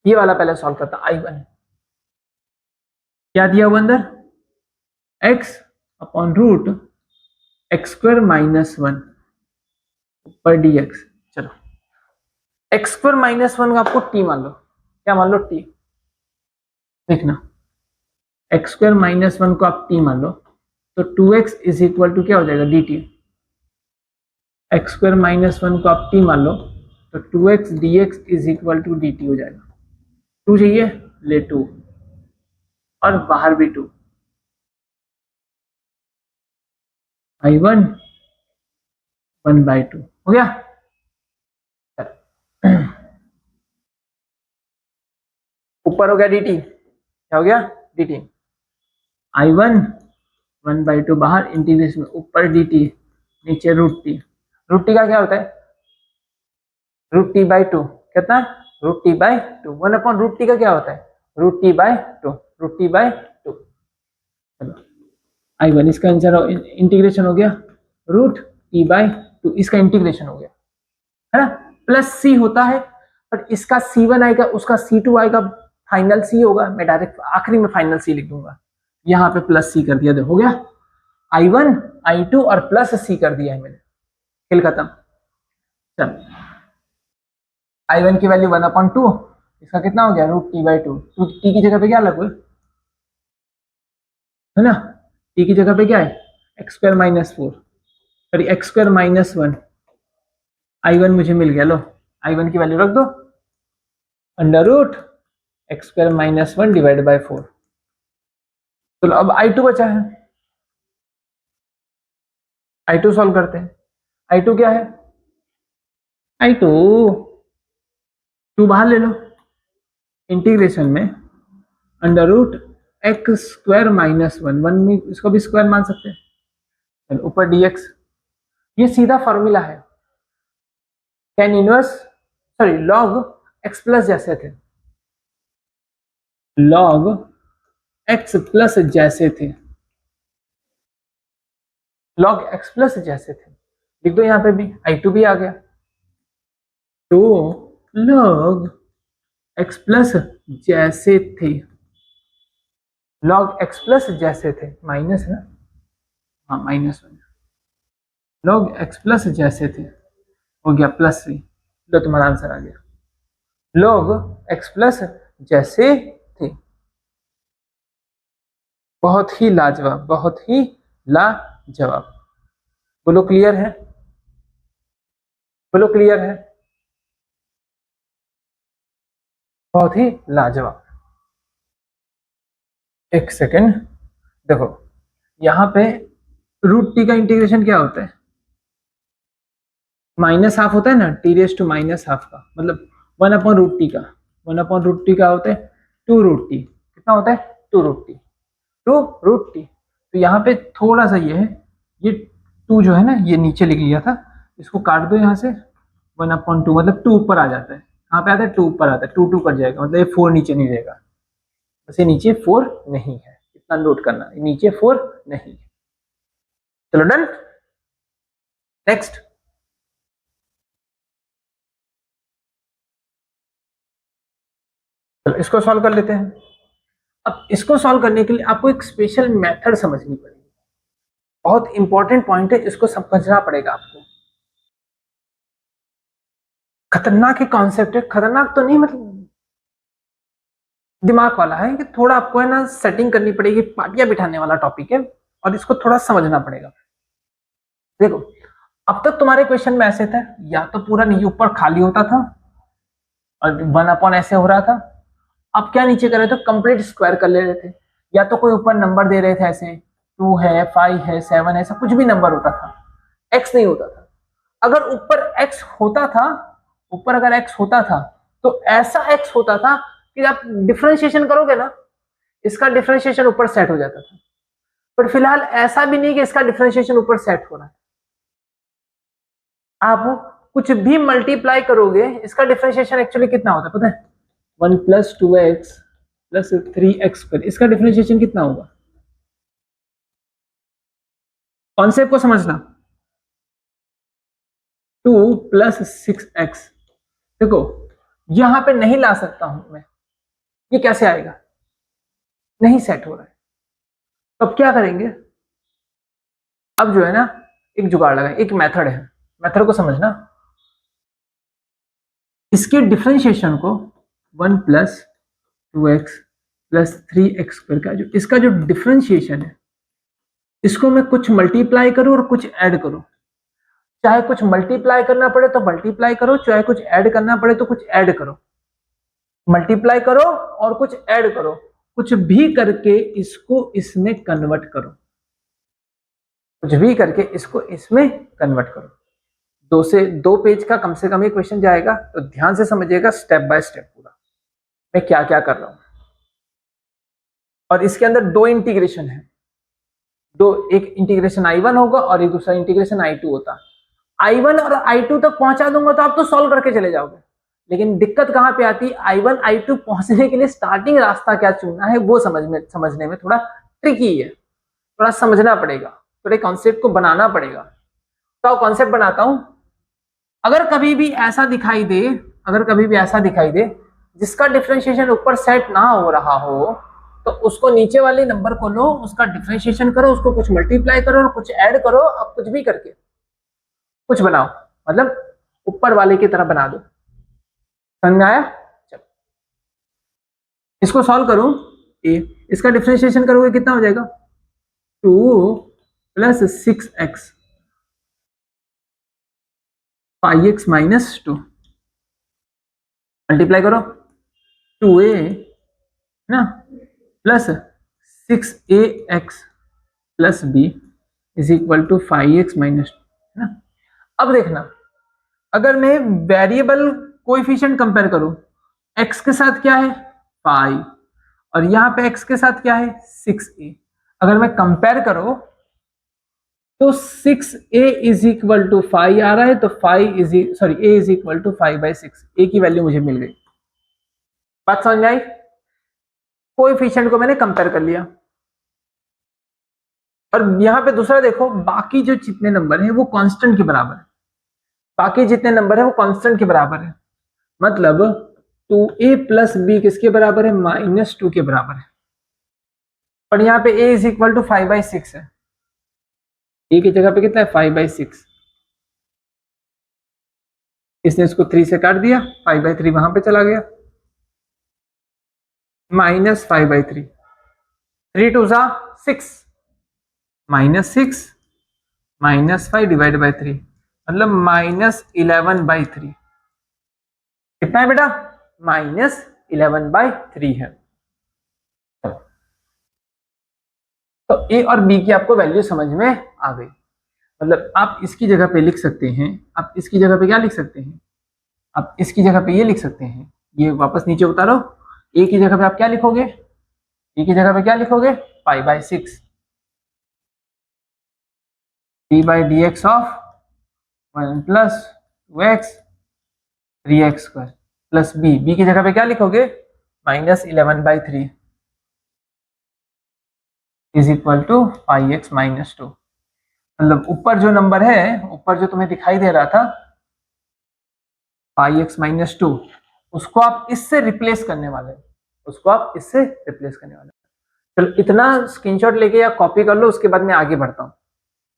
ये वाला पहले सॉल्व करता, i1 क्या दिया हुआ अंदर x/√x² माइनस 1 पर dx। चलो x² माइनस 1 को आपको t मान लो, क्या मान लो t, देखना x² माइनस 1 को आप t मान लो तो 2x इज इक्वल टू क्या हो जाएगा dt, x² माइनस 1 को आप t मान लो तो 2x dx is equal to dt हो जाएगा। 2 चाहिए ले 2, और बाहर भी 2, i1 1/2 हो गया। ऊपर हो गया dt, क्या हो गया dt, i1 1/2 बाहर, इंटीग्रेशन में ऊपर dt नीचे √t, √t का क्या होता है √t/2, कितना √t/2, 1/√t का क्या होता है √t/2, √t/2। चलो i1 इसका आंसर इंटीग्रेशन हो गया √t/2, इसका इंटीग्रेशन हो गया है ना, प्लस c होता है, पर इसका c1 आएगा उसका c2 आएगा, फाइनल c होगा, मैं डायरेक्ट आखिरी में फाइनल c लिख दूंगा, यहाँ पे प्लस c कर दिया, हो गया i1 i2 और प्लस c कर दिया है मैंने, खेल खत्म। चल i1 की वैल्यू 1/2, इसका कितना हो गया √t/2, t की जगह पे क्या लगो है ना, t की जगह पे क्या है x² minus 4, sorry x² minus 1, i1 मुझे मिल गया, लो i1 की वैल्यू रख दो √x² माइनस 1 डिवाइड बाय 4, चलो अब I2 बचा है, I2 सॉल्व करते हैं। I2 क्या है? I2 2 बाहर ले लो, इंटीग्रेशन में under root x square minus one, one में इसको भी स्क्वायर मान सकते हैं, चलो ऊपर dx। ये सीधा फॉर्मूला है, tan inverse sorry log x plus जैसे थे, लॉग एक्स प्लस जैसे थे, लॉग एक्स प्लस जैसे थे, लिख दो यहां पे भी, I2 भी आ गया। तो लॉग एक्स प्लस जैसे थे, लॉग एक्स प्लस जैसे थे, माइनस है ना, हाँ minus one, log x plus जैसे थे हो गया प्लस थ्री, लो तुम्हारा आंसर आ गया, लॉग एक्स प्लस जैसे थे। बहुत ही लाजवाब, बहुत ही लाजवाब। बोलो क्लियर है, बोलो क्लियर है, बहुत ही लाजवाब। एक सेकेंड देखो, यहां पे रूट टी का इंटीग्रेशन क्या होता है, माइनस हाफ होता है ना, t raise to minus half का मतलब वन अपॉन रूट टी का, वन अपॉन रूट टी का होता है टू रूट टी, कितना होता है two root t, two root t. तो यहाँ पे थोड़ा सा ये है, ये टू जो है ना ये नीचे लिख लिया था, इसको काट दो यहाँ से, वन अपॉन टू मतलब टू ऊपर आ जाता है, कहाँ पे आता है टू ऊपर आता है, टू टू कट जाएगा मतलब ये फोर नीचे नहीं रहेगा, वैसे नीचे फोर नहीं है, इतना नोट करना, नीचे फोर नहीं है। चलो डन, नेक्स्ट। चलो इसको सॉल्व कर लेते हैं। अब इसको सॉल्व करने के लिए आपको एक स्पेशल मेथड समझनी पड़ेगी, बहुत इंपॉर्टेंट पॉइंट है, इसको समझना पड़ेगा आपको। खतरनाक ही कॉन्सेप्ट है, खतरनाक तो नहीं मतलब दिमाग वाला है, कि थोड़ा आपको है ना सेटिंग करनी पड़ेगी, पार्टियां बिठाने वाला टॉपिक है और इसको थोड़ा समझना पड़ेगा। देखो अब तक तुम्हारे क्वेश्चन में ऐसे था, या तो पूरा नीचे ऊपर खाली होता था और वन अपॉन ऐसे हो रहा था, अब क्या नीचे कर रहे थे कंप्लीट स्क्वायर कर ले रहे थे, या तो कोई ऊपर नंबर दे रहे थे ऐसे, टू है, फाइव है, सेवन है, ऐसा कुछ भी नंबर होता था, एक्स नहीं होता था। अगर ऊपर एक्स होता था, ऊपर अगर एक्स होता था तो ऐसा एक्स होता था कि आप डिफरेंशिएशन करोगे ना, इसका डिफरेंशिएशन ऊपर सेट हो जाता था। पर फिलहाल ऐसा भी नहीं कि इसका डिफरेंशिएशन ऊपर सेट हो रहा है, आप कुछ भी मल्टीप्लाई करोगे इसका डिफरेंशिएशन एक्चुअली कितना होता है पता है, one plus two x plus three x square, इसका डिफरेंशिएशन कितना होगा, कॉन्सेप्ट को समझना, टू प्लस सिक्स एक्स। देखो यहां पे नहीं ला सकता हूं मैं, ये कैसे आएगा, नहीं सेट हो रहा है, तो अब क्या करेंगे, अब जो है ना एक जुगाड़ लगाए, एक मेथड है, मेथड को समझना, इसके डिफरेंशिएशन को one plus two x plus three x square का जो इसका जो डिफरेंशिएशन है, इसको मैं कुछ मल्टीप्लाई करूं और कुछ ऐड करूं, चाहे कुछ मल्टीप्लाई करना पड़े तो मल्टीप्लाई करो, चाहे कुछ ऐड करना पड़े तो कुछ ऐड करो, मल्टीप्लाई करो और कुछ ऐड करो, कुछ भी करके इसको इसमें कन्वर्ट करो, कुछ भी करके इसको इसमें कन्वर्ट करो। दो से दो पेज का कम से कम एक क्वेश्चन जाएगा, तो ध्यान से समझिएगा स्टेप बाय स्टेप पूरा मैं क्या क्या कर रहा हूं। और इसके अंदर दो इंटीग्रेशन है, दो, एक इंटीग्रेशन I1 होगा और एक दूसरा इंटीग्रेशन I2 होता, I1 और I2 तक पहुंचा दूंगा तो आप तो सॉल्व करके चले जाओगे, लेकिन दिक्कत कहां पे आती है, I1 I2 पहुंचने के लिए स्टार्टिंग रास्ता क्या चुनना है वो समझने में थोड़ा ट्रिकी है, थोड़ा समझना पड़ेगा, थोड़े कॉन्सेप्ट को बनाना पड़ेगा। तो कॉन्सेप्ट बनाता हूं, अगर कभी भी ऐसा दिखाई दे, अगर कभी भी ऐसा दिखाई दे जिसका डिफरेंशिएशन ऊपर सेट ना हो रहा हो, तो उसको नीचे वाले नंबर को लो, उसका डिफरेंशिएशन करो, उसको कुछ मल्टीप्लाई करो और कुछ ऐड करो, अब कुछ भी करके कुछ बनाओ, मतलब ऊपर वाले की तरह बना दो, समझ में आया। चलो इसको सॉल्व करूं, ए इसका डिफरेंशिएशन करोगे कितना हो जाएगा, two plus six x five x minus two, multiply करो, टू ए ना plus 6ax plus b is equal to 5x minus, है ना। अब देखना, अगर मैं वेरिएबल कोएफिशिएंट कंपेयर करूं, x के साथ क्या है 5 और यहाँ पे x के साथ क्या है 6a, अगर मैं कंपेयर करो तो 6a इज इक्वल टू 5 आ रहा है, तो a is equal to 5/6, a की वैल्यू मुझे मिल गई। बात समझ में आई? कोएफिशिएंट को मैंने कंपेयर कर लिया। और यहां पे दूसरा देखो, बाकी जो जितने नंबर है वो कांस्टेंट के बराबर है, बाकी जितने नंबर है वो कांस्टेंट के बराबर है, मतलब 2a प्लस बी किसके बराबर है -2 के बराबर है। और यहाँ पे a इज इक्वल टू 5/6 है, a की जगह पे कितना है 5/6, इसने इसको 3 से काट दिया, 5/3 वहां पे चला गया, -5/3, 3 2 जा 6, -6 -5 डिवाइड बाई 3, मतलब -11/3, कितना है बेटा -11/3 है। तो ए और बी की आपको वैल्यू समझ में आ गई, मतलब आप इसकी जगह पे लिख सकते हैं, आप इसकी जगह पे क्या लिख सकते हैं, आप इसकी जगह पे ये लिख सकते हैं, ये वापस नीचे उतारो, ए की जगह पे आप क्या लिखोगे, ए की जगह पे क्या लिखोगे 5/6 d/dx of 1 plus 2x 3x square plus b की जगह पे क्या लिखोगे -11/3 is equal to 5x minus 2, मतलब ऊपर जो नंबर है, ऊपर जो तुम्हें दिखाई दे रहा था 5x माइनस 2, उसको आप इससे रिप्लेस करने वाले, उसको आप इससे रिप्लेस करने वाले। चलो इतना स्क्रीनशॉट लेके या कॉपी कर लो, उसके बाद मैं आगे बढ़ता हूँ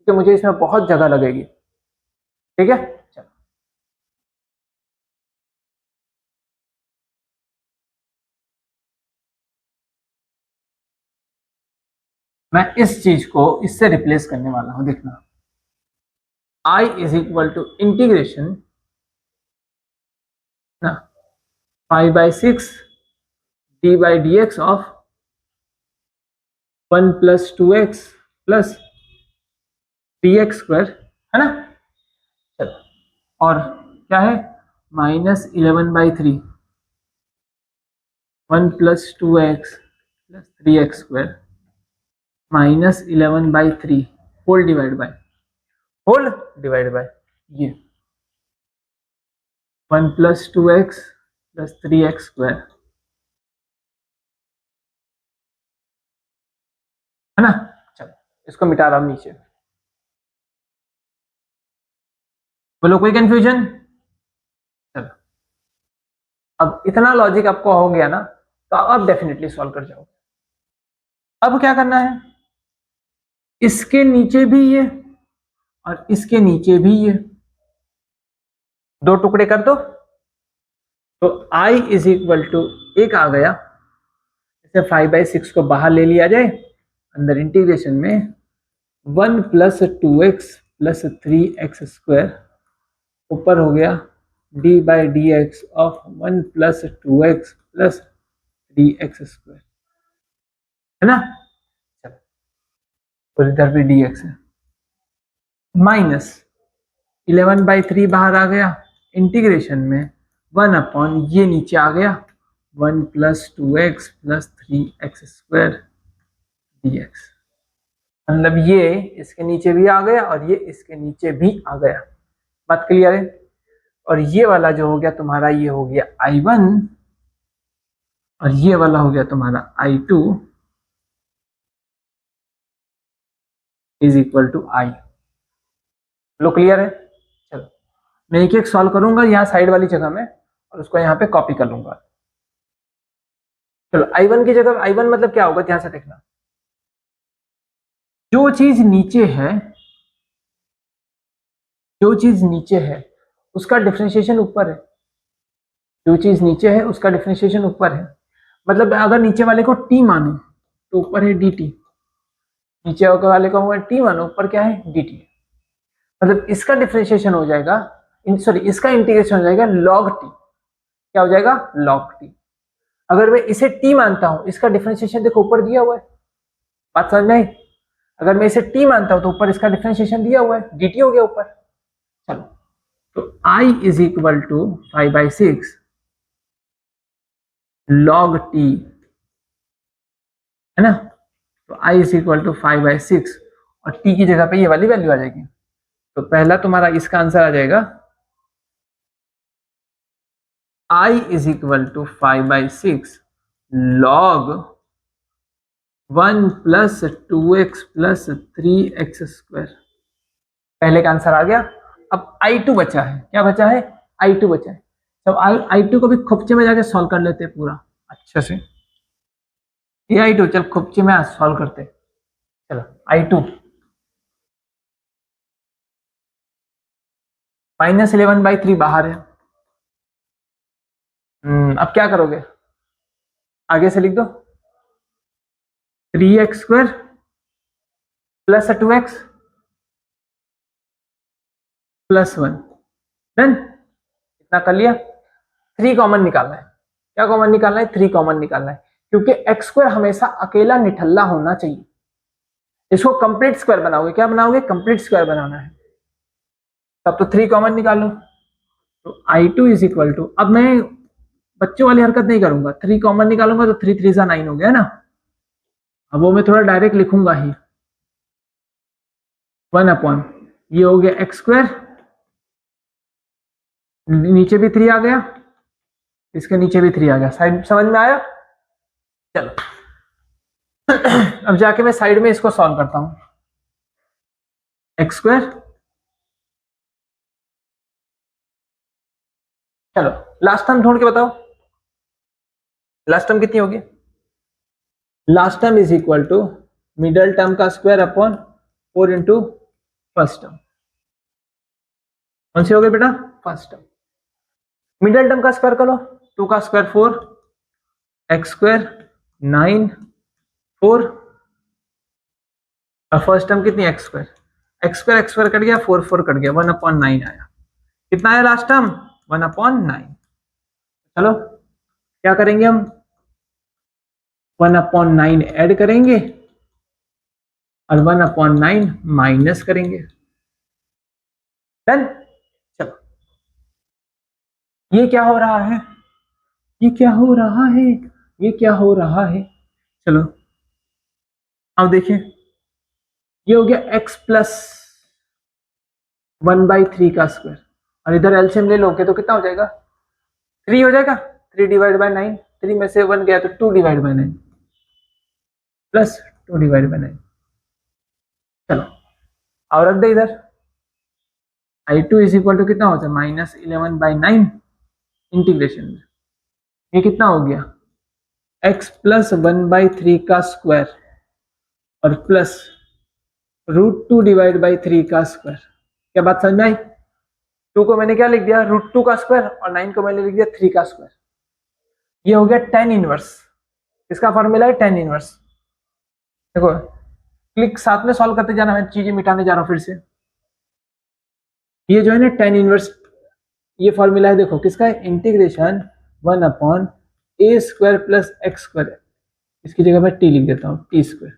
क्योंकि मुझे इसमें बहुत जगह लगेगी, ठीक है। चलो मैं इस चीज को इससे रिप्लेस करने वाला हूं, देखना i is equal to integration ना 5/6 d/dx of 1 plus 2x plus 3x square, है ना। चलो और क्या है -11/3 1 plus 2x plus 3x square -11/3 whole divide by ये 1 plus 2x plus 3x square, है ना। चलो इसको मिटा रहा हूं नीचे, बोलो कोई कंफ्यूजन। चलो अब इतना लॉजिक आपको हो गया ना, तो आप डेफिनेटली सॉल्व कर जाओगे। अब क्या करना है, इसके नीचे भी ये और इसके नीचे भी ये दो टुकड़े कर दो, तो i इज इक्वल टू एक आ गया, इसे 5/6 को बाहर ले लिया जाए, अंदर इंटीग्रेशन में 1 plus 2x plus 3x square, ऊपर हो गया d/dx of 1 plus 2x plus 3x square, है ना। चलो और इधर भी dx है, माइनस 11/3 बाहर आ गया, इंटीग्रेशन में 1 अपॉन ये नीचे आ गया 1 plus 2x plus 3x square dx, मतलब ये इसके नीचे भी आ गया और ये इसके नीचे भी आ गया। बात क्लियर है। और ये वाला जो हो गया तुम्हारा, ये हो गया I1 और ये वाला हो गया तुम्हारा I2 is equal to I। लो क्लियर है। चलो मैं एक एक सॉल्व करूंगा यहाँ साइड वाली जगह में और उसको यहाँ पे कॉपी कर लूंगा। चलो I1 की जगह, I1 मतलब क्या होगा ध्यान से देखना, जो चीज नीचे है, जो चीज नीचे है उसका डिफरेंशिएशन ऊपर है, जो चीज नीचे है उसका डिफरेंशिएशन ऊपर है, मतलब अगर नीचे वाले को t मानो तो ऊपर है dt, नीचे वाले को t मानो ऊपर क्या है dt, मतलब इसका डिफरेंशिएशन हो जाएगा, सॉरी इसका इंटीग्रेशन हो जाएगा log t, क्या हो जाएगा log t। अगर मैं इसे t मानता हूं, इसका डिफरेंशिएशन देखो ऊपर दिया हुआ है, बात समझ में आई? अगर मैं इसे टी मानता हूं तो ऊपर इसका डिफरेंशिएशन दिया हुआ है, dt हो गया ऊपर। चलो, तो I is equal to 5/6 log t, है ना? तो I इज इक्वल टू 5/6 और t की जगह पे ये वाली वैल्यू आ जाएगी। तो पहला तुम्हारा इसका आंसर आ जाएगा I is equal to 5/6 log 1 plus 2x plus 3x²। पहले का आंसर आ गया। अब I2 बचा है, क्या बचा है? I2 बचा है। तो I2 को भी खुपचे में जाके सॉल्व कर लेते हैं पूरा अच्छे से। ये I2 चल खुपचे में सॉल्व करते हैं। चलो I2 -11/3 बाहर है। अब क्या करोगे? आगे से लिख दो 3x² plus 2x plus 1। Done, इतना कर लिया। 3 कॉमन निकालना है। क्या कॉमन निकालना है? 3 कॉमन निकालना है, क्योंकि x² हमेशा अकेला निठल्ला होना चाहिए। इसको कंप्लीट स्क्वायर बनाओगे। क्या बनाओगे? कंप्लीट स्क्वायर बनाना है। तब तो 3 कॉमन निकालो। तो I2 इज इक्वल टू, अब मैं बच्चों वाली हरकत नहीं करूंगा, 3 कॉमन निकालूंगा तो 3 3 9 हो गया ना। अब वो मैं थोड़ा डायरेक्ट लिखूंगा ही, 1 अपॉन ये हो गया x², नीचे भी 3 आ गया, इसके नीचे भी 3 आ गया। साइड समझ में आया? चलो अब जाके मैं साइड में इसको सॉल्व करता हूं। x², चलो लास्ट टर्म ढूंढ के बताओ, लास्ट टर्म कितनी होगी? Last term is equal to middle term का square upon 4 into first term. कौन सी हो गई बेटा? First term. मिडल टर्म का स्क्वायर करो, 2 का स्क्वायर 4, x² 9 4 और फर्स्ट टर्म कितनी? x², x² कट गया, 4 4 कट गया, 1/9 आया। कितना आया लास्ट टर्म? 1/9। चलो क्या करेंगे हम? 1/9 ऐड करेंगे और 1/9 माइनस करेंगे। डन। चलो, ये क्या हो रहा है? ये क्या हो रहा है? ये क्या हो रहा है? चलो अब देखिए, ये हो गया x प्लस 1/3 का स्क्वायर और इधर एलसीएम ले लोगे तो कितना हो जाएगा? 3 हो जाएगा। 3 डिवाइड बाय 9, 3 में से 1 गया तो 2 divide by 9 plus 2 divide by 9। चलो और रख दे इधर। I2 इज इक्वल टू कितना होता है? -11/9 इंटीग्रेशन में ये कितना हो गया? x प्लस 1/3 का स्क्वायर और प्लस √2 डिवाइड बाई 3 का स्क्वायर। क्या बात समझ में आई? 2 को मैंने क्या लिख दिया? √2 का स्क्वायर और 9 को मैंने लिख दिया 3 का स्क्वायर। ये हो गया tan इनवर्स। इसका फॉर्मूला है tan इनवर्स। देखो क्लिक साथ में सॉल्व करते जाना, मैं चीजें मिटाने जा रहा हूं फिर से। ये जो है ना tan इनवर्स, ये फॉर्मूला है, देखो किसका है? Integration 1/a² plus x²। इसकी जगह मैं t लिख देता हूँ, t²।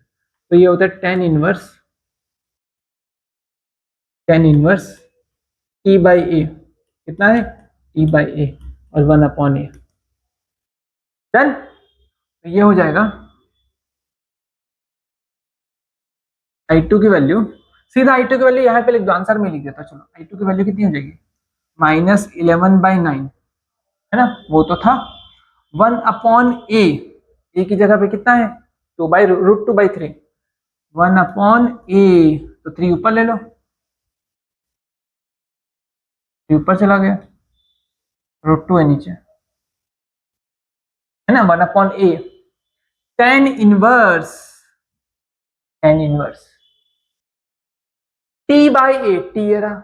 तो ये होता है tan इनवर्स t/a। कितना है? t/a और 1/a। डन। तो ये हो जाएगा I2 की वैल्यू, सीधा I2 की वैल्यू यहाँ पे लिख दो, आंसर में लिख देता हूँ। चलो I2 की वैल्यू कितनी हो जाएगी? -11/9, है ना? वो तो था 1/a। a की जगह पे कितना है? 2/√2/3, 1/a। तो 3 ऊपर ले लो, 3 ऊपर चला गया, √2 है नीचे, है ना? 1/a। tan inverse t/a, t ये रहा,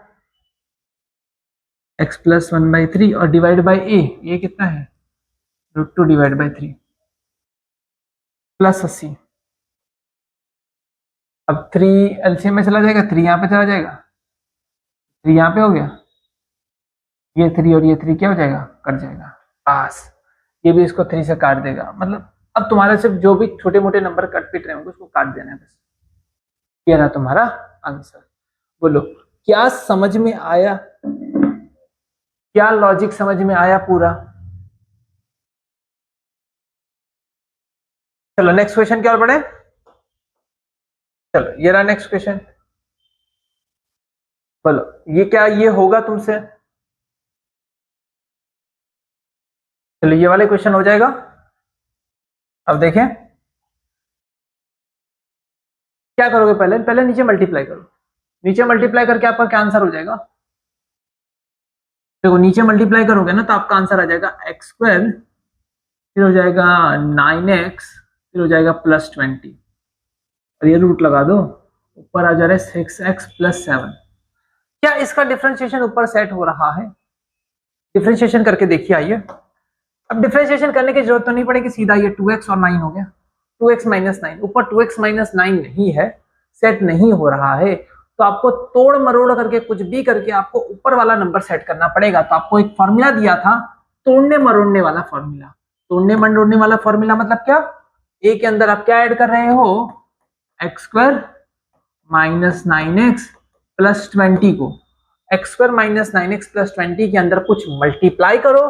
x प्लस 1/3 और डिवाइड बाई a, ये कितना है? √2 डिवाइड बाई 3 प्लस 80। अब 3 एलसीएम में चला जाएगा, 3 यहाँ पे चला जाएगा, 3 यहाँ पे हो गया, ये 3 और ये 3 क्या हो जाएगा? कट जाएगा, पास। ये भी इसको 3 से काट देगा, मतलब अब तुम्हारे सिर्फ जो भी छोटे मोटे नंबर कट पिट रहे होंगे उसको काट देना है बस। ये रहा तुम्हारा आंसर। बोलो क्या समझ में आया, क्या लॉजिक समझ में आया पूरा? चलो नेक्स्ट क्वेश्चन क्या और बढ़े। चलो ये रहा नेक्स्ट क्वेश्चन। बोलो ये क्या ये होगा तुमसे? चलो ये वाले क्वेश्चन हो जाएगा। अब देखें क्या करोगे, पहले पहले नीचे मल्टीप्लाई करो। नीचे मल्टीप्लाई करके आपका क्या आंसर हो जाएगा? देखो नीचे मल्टीप्लाई करोगे ना तो आपका आंसर आ जाएगा एक्स स्क्वायर, फिर हो जाएगा 9x, फिर हो जाएगा +20, और ये रूट लगा दो, ऊपर आ जा रहा है 6x + 7। क्या इसका डिफरेंशिएशन ऊपर सेट हो रहा है? डिफरेंशिएशन करके देखिए आइए। अब डिफरेंशिएशन करने की जरूरत तो नहीं पड़ेगी, सीधा ये 2x और 9 हो गया। 2x - 9 ऊपर 2x - 9 नहीं है, सेट नहीं हो रहा है, तो आपको तोड़ मरोड़ करके कुछ भी करके आपको ऊपर वाला नंबर सेट करना पड़ेगा। तो आपको एक फॉर्मूला दिया था, तोड़ने मरोड़ने वाला फॉर्मूला। तोड़ने मरोड़ने वाला फॉर्मूला मतलब क्या? ए के अंदर आप क्या ऐड कर रहे हो? x² - 9x +20 को x² - 9x +20 के अंदर कुछ मल्टीप्लाई करो,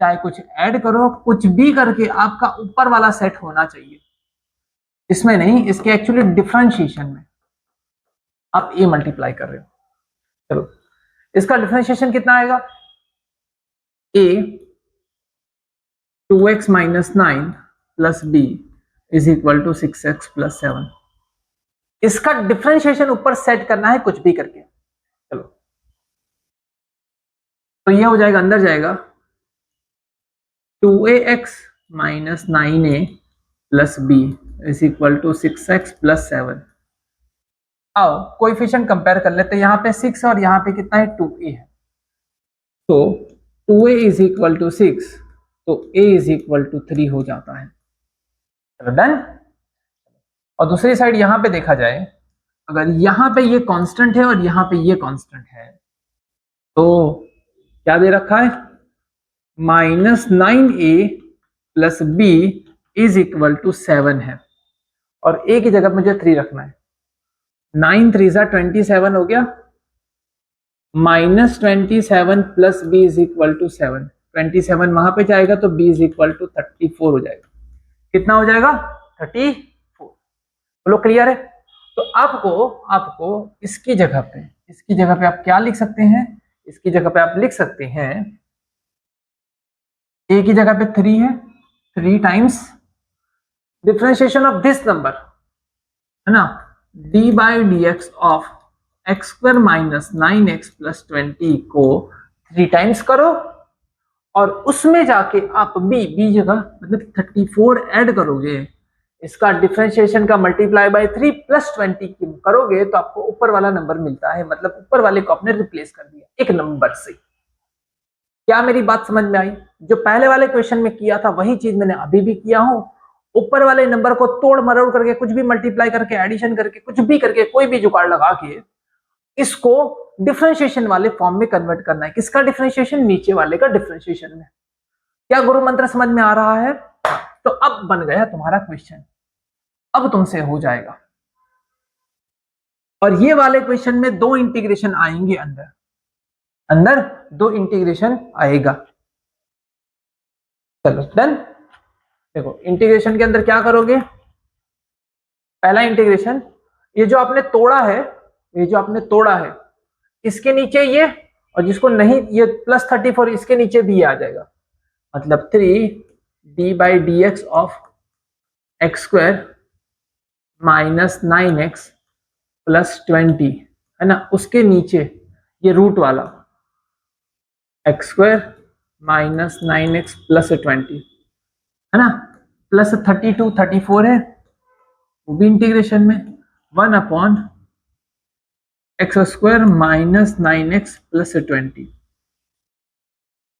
चाहे कुछ ऐड करो, कुछ भी करके आपका ऊपर वाला सेट होना चाहिए। इसमें नहीं, इसके एक्चुअली डिफरेंशिएशन में आप ए मल्टीप्लाई कर रहे हो। चलो इसका डिफरेंशिएशन कितना आएगा? a 2x - 9 + b = 6x + 7। इसका डिफरेंशिएशन ऊपर सेट करना है कुछ भी करके। चलो तो ये हो जाएगा, अंदर जाएगा 2ax - 9a + b = 6x + 7। आओ कोएफिशिएंट कंपेयर कर लेते हैं। यहाँ पे 6 और यहाँ पे कितना है? 2a है। तो 2a = 6, तो a = 3 हो जाता है। चलो डन। और दूसरी साइड यहाँ पे देखा जाए, अगर यहाँ पे ये कांस्टेंट है और यहाँ पे ये कांस्टेंट है, तो क्या दे रखा है? -9a + b = 7 है, और a की जगह मुझे 3 रखना है। 9 3 = 27 हो गया, -27 + b = 7। 27 वहां पे जाएगा तो b = 34 हो जाएगा। कितना हो जाएगा? 34। बोलो क्लियर है? तो आपको आपको इसकी जगह पे आप क्या लिख सकते हैं? इसकी जगह पे आप लिख सकते हैं, a की जगह पे 3 है, 3 times differentiation of this number, है ना, d/dx ऑफ x² - 9x + 20 को 3 टाइम्स करो, और उसमें जाके आप b जगह मतलब 34 ऐड करोगे। इसका डिफरेंशिएशन का मल्टीप्लाई बाय 3 + 20 करोगे तो आपको ऊपर वाला नंबर मिलता है। मतलब ऊपर वाले को आपने रिप्लेस कर दिया एक नंबर से। क्या मेरी बात समझ में आई? जो पहले वाले क्वेश्चन में किया था वही चीज मैंने अभी भी किया हूं। ऊपर वाले नंबर को तोड़ मरोड़ करके, कुछ भी मल्टीप्लाई करके, एडिशन करके, कुछ भी करके, कोई भी जुगाड़ लगा के इसको डिफरेंशिएशन वाले फॉर्म में कन्वर्ट करना है। किसका डिफरेंशिएशन? नीचे वाले का डिफरेंशिएशन में। क्या गुरु मंत्र समझ में आ रहा है? तो अब बन गया तुम्हारा क्वेश्चन, अब तुमसे हो जाएगा। और ये वाले क्वेश्चन में 2 इंटीग्रेशन आएंगे, अंदर अंदर 2 इंटीग्रेशन आएगा। चलो डन। देखो इंटीग्रेशन के अंदर क्या करोगे? पहला इंटीग्रेशन, ये जो आपने तोड़ा है, ये जो आपने तोड़ा है, इसके नीचे ये, और जिसको नहीं, ये +34 इसके नीचे भी आ जाएगा। मतलब 3d/dx ऑफ x² - 9x + 20, है ना, उसके नीचे ये रूट वाला x² - 9x + 20, है ना, +32 34 है, वो भी इंटीग्रेशन में 1/x² - 9x + 20।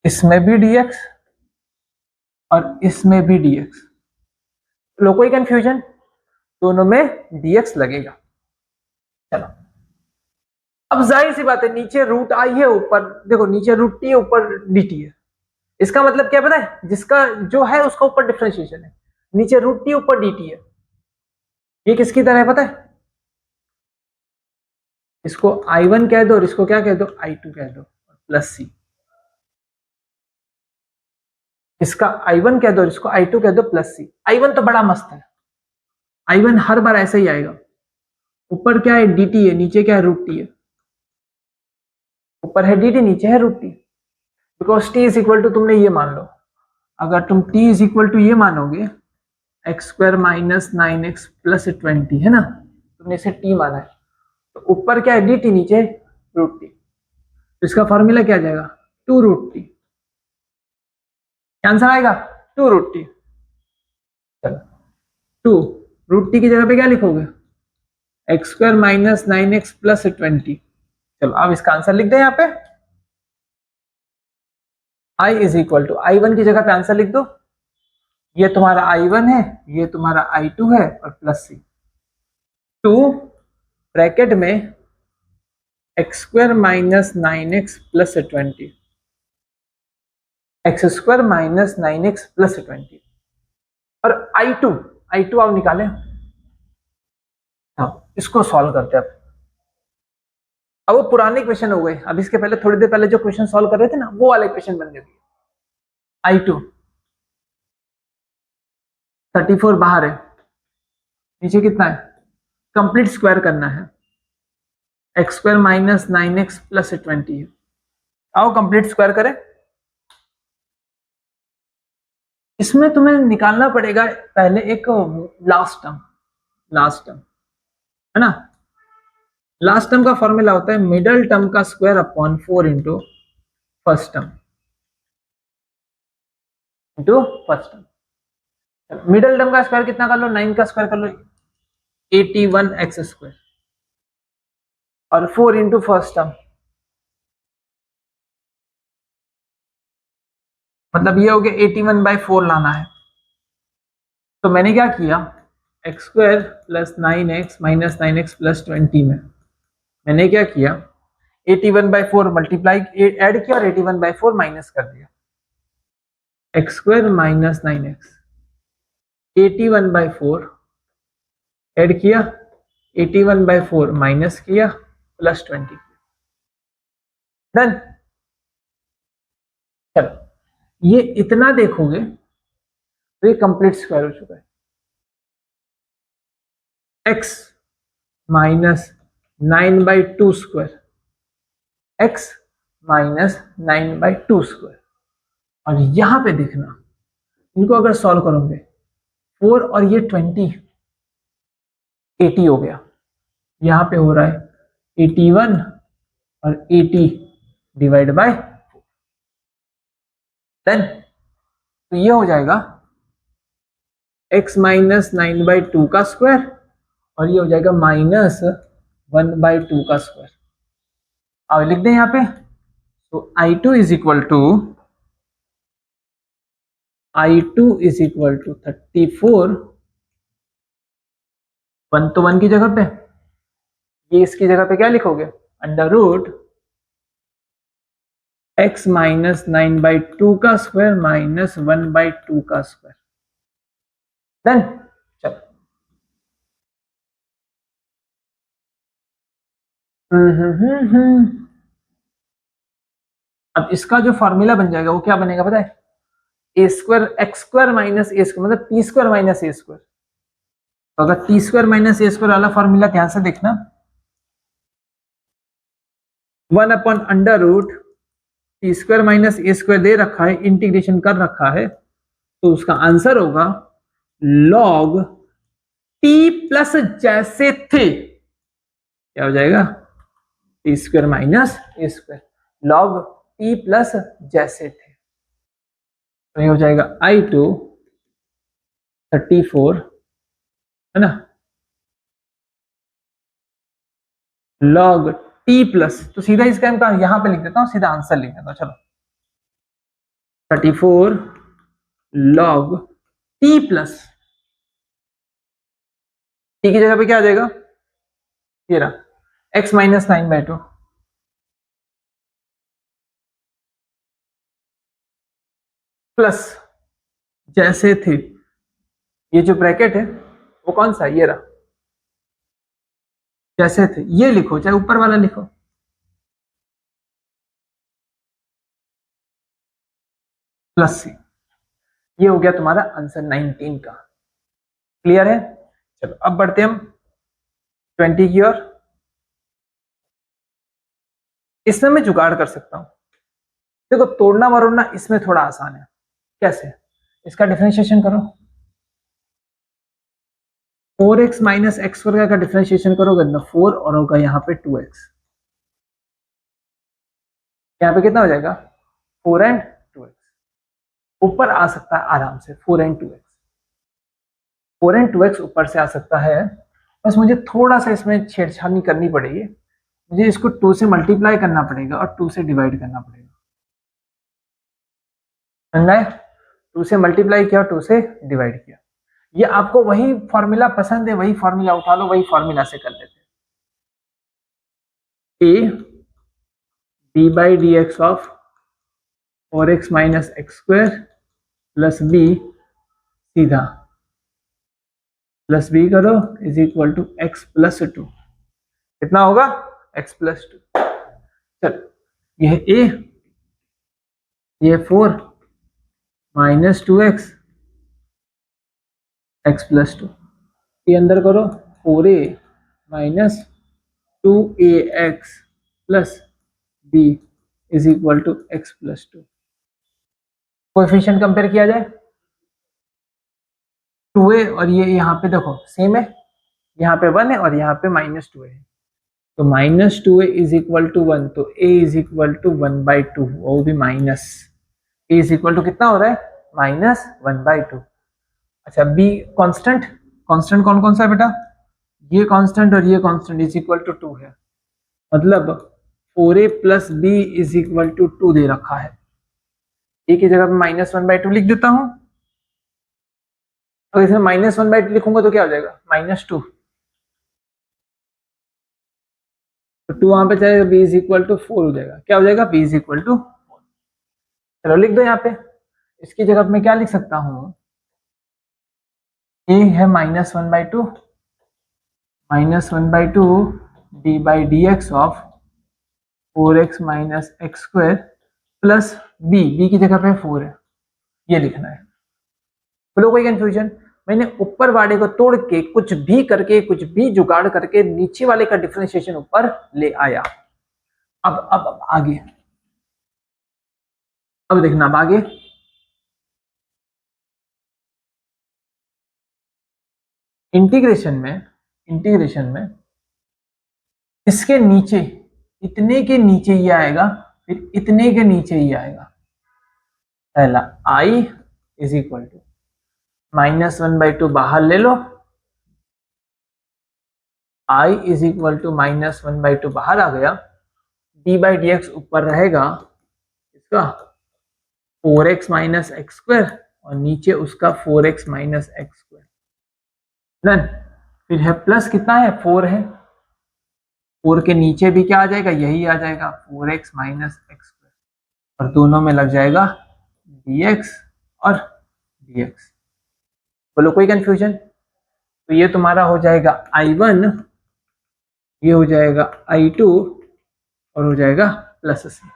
इसमें भी dx और इसमें भी dx। लो कोई कंफ्यूजन? दोनों में dx लगेगा। चलो अब जाहिर सी बात है, नीचे रूट आई है, ऊपर देखो नीचे रूट t है, ऊपर dt है। इसका मतलब क्या पता है? जिसका जो है उसका ऊपर डिफरेंशिएशन है, नीचे रूट टी ऊपर डी टी है। ये किसकी तरह है पता है? इसको I1 कह दो और इसको क्या कह दो, I2 कह दो, प्लस सी। इसका I1 कह दो और इसको I2 कह दो प्लस सी। I1 तो बड़ा मस्त है, I1 हर बार ऐसे ही आएगा। ऊपर क्या है, dt है, नीचे क्या है, रूट टी है। ऊपर है dt, नीचे है root t. Because t is equal to, तुमने ये मान लो, अगर तुम t इज इक्वल टू ये मानोगे x square minus 9x plus 20 है ना, तुमने इसे t माना है, तो ऊपर क्या है dt, नीचे रूट टी, तो इसका फॉर्मूला क्या आ जाएगा, 2 रूट टी। आंसर आएगा 2 रूट टी। चलो 2 रूट टी की जगह पे क्या लिखोगे, x square minus 9x plus 20। चलो अब इसका आंसर लिख दे यहाँ पे, i is equal to, I1 की जगह पे आंसर लिख दो, ये तुम्हारा I1 है, ये तुम्हारा I2 है और प्लस सी। 2 ब्रैकेट में x square minus 9x plus 20, x square minus 9x plus 20 और I2 आप निकालें। हाँ इसको सॉल्व करते हैं अब वो पुराने क्वेश्चन हो गए, अब इसके पहले थोड़ी देर पहले जो क्वेश्चन सॉल्व कर रहे थे ना, वो वाले क्वेश्चन बन गए। I2 34 बाहर है, नीचे कितना है, कंप्लीट स्क्वायर करना है, x square minus 9x plus 20 है। आओ कंप्लीट स्क्वायर करें। इसमें तुम्हें निकालना पड़ेगा पहले एक लास्ट टर्म है ना। लास्ट टर्म का फॉर्मूला होता है मिडल टर्म का square upon 4 into first term, middle term का स्क्वायर कितना कर लो, 9 का स्क्वायर कर लो, 81x स्क्वायर और 4 इंटू फर्स्ट टर्म, मतलब ये हो गया 81/4 लाना है। तो मैंने क्या किया, x square plus 9x minus 9x plus 20 में मैंने क्या किया, 81/4 मल्टीप्लाई ऐड किया और 81/4 माइनस कर दिया, x square minus 9x 81/4 add किया, 81/4 माइनस किया प्लस 20 डन। चलो ये इतना देखोगे तो ये कंप्लीट स्क्वायर हो चुका है, x minus 9/2 square, x minus 9/2 square. और यहां पे देखना, इनको अगर सॉल्व करोगे 4 और ये 20 80 हो गया, यहां पे हो रहा है 81 और 80 डिवाइड बाय 10, तो ये हो जाएगा x माइनस 9/2 का स्क्वायर और ये हो जाएगा माइनस 1/2 का स्क्वायर। अब लिख दें यहाँ पे, तो I2 इज इक्वल टू 34, 1 तो 1 की जगह पे, ये इसकी जगह पे क्या लिखोगे, अंडर रूट x माइनस 9/2 का स्क्वायर माइनस 1/2 का स्क्वायर डन। चलो अब इसका जो फॉर्मूला बन जाएगा वो क्या बनेगा पता है, ए square x square minus a square मतलब T square minus a square. तो अगर T square minus a square वाला फॉर्मूला ध्यान से देखना, 1/अंडर root T square minus a square दे रखा है, इंटीग्रेशन कर रखा है, तो उसका आंसर होगा लॉग टी प्लस जैसे थे, क्या हो जाएगा, T square minus a square log T plus जैसे थे, तो ये हो जाएगा I2 34 है ना, लॉग टी प्लस, तो सीधा इसका मैं यहां पे लिख देता हूं, सीधा आंसर लिख देता हूं। चलो 34 लॉग टी प्लस, टी की जगह पे क्या आ जाएगा, ये रहा x माइनस 9/2 प्लस जैसे थे ये जो ब्रैकेट है वो कौन सा है, ये रहा, जैसे थे ये लिखो चाहे ऊपर वाला लिखो, प्लस सी। ये हो गया तुम्हारा आंसर 19 का। क्लियर है? चलो अब बढ़ते हम 20 की ओर। इसमें मैं जुगाड़ कर सकता हूं। देखो तोड़ना मरोड़ना इसमें थोड़ा आसान है। कैसे? इसका डिफरेंशिएशन करो, 4x माइनस एक्स स्क्वायर का डिफरेंशिएशन करोगे ना 4 और होगा यहाँ पे 2x। यहाँ पे कितना हो जाएगा 4 एंड 2x। ऊपर आ सकता है आराम से 4 एंड 2x, 4 एंड 2x ऊपर से आ सकता है। बस मुझे थोड़ा सा इसमें छेड़छाड़ करनी पड़ेगी, मुझे इसको 2 से मल्टीप्लाई करना पड़ेगा और 2 से डिवाइड करना पड़ेगा। समझ आए? 2 से मल्टीप्लाई किया और 2 से डिवाइड किया। ये आपको वही फॉर्मूला पसंद है, वही फॉर्मूला उठा लो, वही फॉर्मूला से कर लेते हैं। A d by d x of 4x minus x square plus b, सीधा प्लस बी करो is equal to x plus 2। कितना होगा x प्लस 2। चलो यह a, ये 4 माइनस 2x x प्लस 2, ये अंदर करो 4a minus 2ax plus b is equal to x plus 2। Coefficient compare किया जाए 2a और ये यहाँ पे देखो सेम है, यहाँ पे 1 है और यहाँ पे माइनस 2 है, तो minus 2a is equal to 1, तो a इज इक्वल टू 1/2, वो भी minus, a is equal to कितना हो रहा है माइनस 1/2। अच्छा b कांस्टेंट, कांस्टेंट कौन कौन सा है बेटा, ये कांस्टेंट और ये कांस्टेंट इज इक्वल टू 2 है, मतलब 4a plus b is equal to 2 दे रखा है। a की जगह पे माइनस 1/2 लिख देता हूं, अगर इसमें माइनस 1/2 लिखूंगा तो क्या हो जाएगा -2, तो 2 वहां पे जाएगा, b इज इक्वल टू 4 हो जाएगा। क्या हो जाएगा b इज इक्वल टू 4। चलो लिख दो यहाँ पे, इसकी जगह पे मैं क्या लिख सकता हूँ, a है -1/2 D by d x of 4x minus x square plus b की जगह पे 4 है, ये लिखना है। बोलो कोई कंफ्यूजन? मैंने ऊपर वाले को तोड़ के कुछ भी करके, कुछ भी जुगाड़ करके नीचे वाले का डिफरेंशिएशन ऊपर ले आया। अब आगे, अब देखना अब आगे। इंटीग्रेशन में इसके नीचे, इतने के नीचे ये आएगा, फिर इतने के नीचे ये आएगा। पहला i इज इक्वल टू -1/2 बाहर ले लो, i इज इक्वल टू -1/2 बाहर आ गया, d बाई डी एक्स ऊपर रहेगा इसका 4x माइनस एक्स स्क्वायर और नीचे उसका 4x minus x square, done. फिर है प्लस, कितना है 4 है, 4 के नीचे भी क्या आ जाएगा, यही आ जाएगा 4x माइनस एक्स स्क्वायर, और दोनों में लग जाएगा dx और dx। बोलो कोई कंफ्यूजन? तो ये तुम्हारा हो जाएगा I1, ये हो जाएगा I2 और हो जाएगा प्लस सी।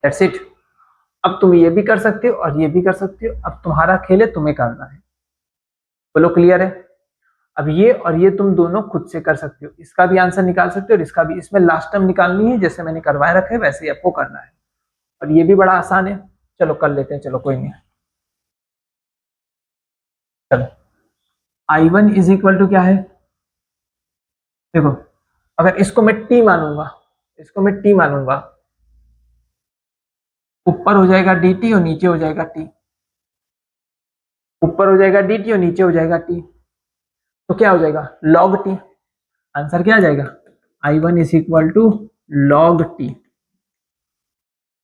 That's it. अब तुम ये भी कर सकते हो और ये भी कर सकते हो, अब तुम्हारा खेल है, तुम्हें करना है। बोलो क्लियर है? अब ये और ये तुम दोनों खुद से कर सकते हो, इसका भी आंसर निकाल सकते हो और इसका भी। इसमें लास्ट टर्म निकालनी है, जैसे मैंने करवाए रखे वैसे ही आपको करना है, और ये भी बड़ा आसान है। चलो कर लेते हैं, चलो कोई नहीं। चलो I1 इज इक्वल टू क्या है, देखो अगर इसको मैं t मानूंगा, इसको मैं t मानूंगा, ऊपर हो जाएगा dt और नीचे हो जाएगा t, ऊपर हो जाएगा dt और नीचे हो जाएगा t, तो क्या हो जाएगा log t। आंसर क्या आ जाएगा, I1 is equal to log t।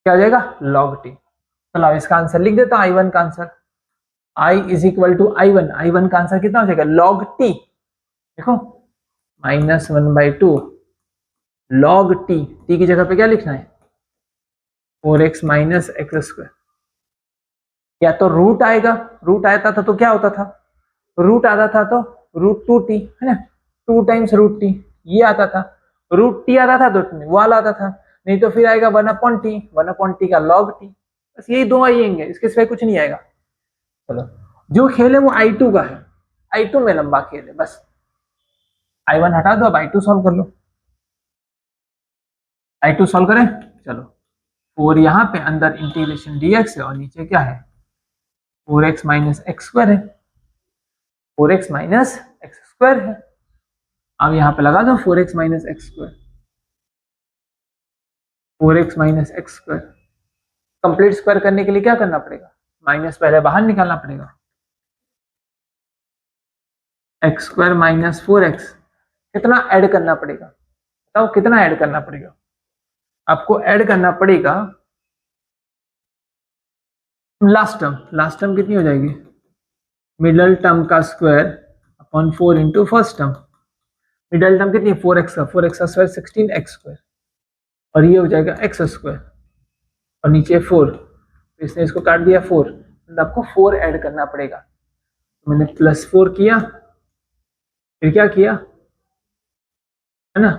क्या हो जाएगा log t। चलो इसका आंसर लिख देता हूं, I1 का answer, I is equal to I1, I1 का आंसर कितना हो जाएगा log t। देखो -1/2 log t, t की जगह पे क्या लिखना है 4x माइनस एक्स स्क्वायर। या तो रूट आएगा, रूट आता था तो क्या होता था, रूट आता था तो √2t है ना, 2 टाइम्स √t ये आता था, √t आता था तो वो वाला आता था, नहीं तो फिर आएगा 1/t, 1/t का log t, बस यही दो आएंगे, इसके सिवाय कुछ नहीं आएगा। चलो जो खेल है वो I2 का है, I2 में लंबा खेल है, बस I1 हटा दो, अब I2 सॉल्व कर लो। I2 सॉल्व करें, चलो 4 यहाँ पे अंदर इंटीग्रेशन dx है और नीचे क्या है 4x माइनस एक्स स्क्वायर है, 4x माइनस एक्स स्क्वायर है। अब यहाँ पे लगा दो 4x minus x square, 4x minus x square. Complete square करने के लिए क्या करना पड़ेगा, माइनस पहले बाहर निकालना पड़ेगा, एक्स स्क्वायर माइनस 4x, कितना ऐड करना पड़ेगा बताओ, कितना ऐड करना पड़ेगा, आपको ऐड करना पड़ेगा लास्ट टर्म कितनी हो जाएगी, मिडल टर्म का square upon 4 into first term, middle term कितनी 4x का, 4x का स्क्वायर 16x स्क्वायर, और ये हो जाएगा एक्स स्क्वायर और नीचे 4, तो इसने इसको काट दिया 4, तो आपको 4 ऐड करना पड़ेगा, तो मैंने +4 किया, फिर क्या किया है ना,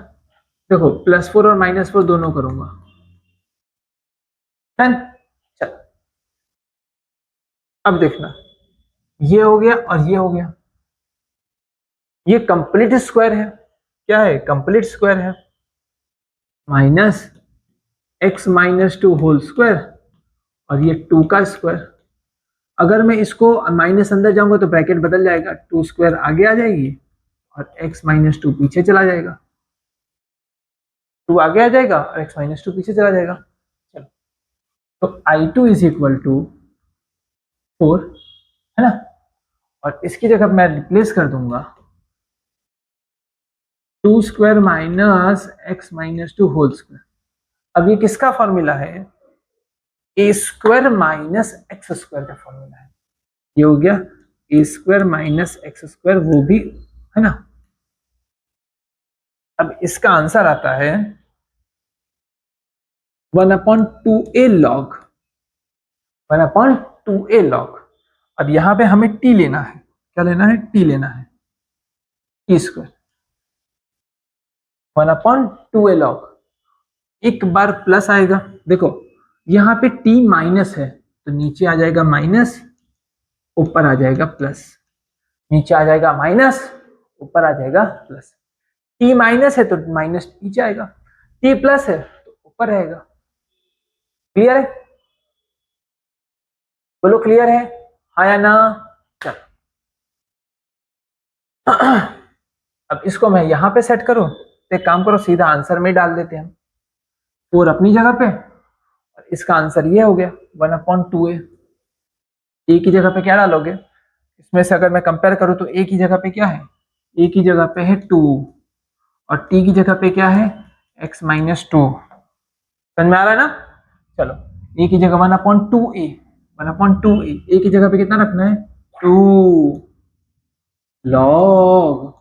देखो +4 और -4 दोनों करूंगा, डन। चल अब देखना, ये हो गया और ये हो गया, ये कंप्लीट स्क्वायर है, क्या है कंप्लीट स्क्वायर है, -x-2 होल स्क्वायर और ये 2 का स्क्वायर, अगर मैं इसको माइनस अंदर जाऊंगा तो ब्रैकेट बदल जाएगा, 2 स्क्वायर आगे आ जाएगी और x-2 पीछे चला जाएगा, 2 आगे आ जाएगा और x-2 पीछे चला जाएगा। चलो तो I2 इज इक्वल टू 4 है ना, और इसकी जगह मैं रिप्लेस कर दूंगा 2 square minus x-2 whole square. अब ये किसका फॉर्मूला है, ए स्क्वायर माइनस एक्स स्क्वायर का फॉर्मूला है, ये हो गया ए स्क्वायर माइनस एक्स स्क्वायर, वो भी है ना। अब इसका आंसर आता है 1/2a log, 1/2a log। अब यहां पे हमें t लेना है, क्या लेना है, t लेना है, टी स्क्वायर 1/2a log, एक बार प्लस आएगा, देखो यहाँ पे t माइनस है तो नीचे आ जाएगा माइनस, ऊपर आ जाएगा प्लस, नीचे आ जाएगा माइनस, ऊपर आ जाएगा प्लस, t माइनस है तो माइनस नीचे आएगा, t प्लस है तो ऊपर रहेगा। क्लियर है, बोलो क्लियर है, हाँ या ना। चल अब इसको मैं यहां पे सेट करूं, तो एक काम करो सीधा आंसर में डाल देते हैं हम, 4 अपनी जगह पे और इसका आंसर ये हो गया 1/2a। ए की जगह पे क्या डालोगे, इसमें से अगर मैं कंपेयर करूं तो ए की जगह पे क्या है, ए की जगह पे है 2 और टी की जगह पे क्या है x-2, समझ में आ रहा है ना। चलो ए की जगह 1/2a, 1/2a, ए की जगह पे कितना रखना है 2 log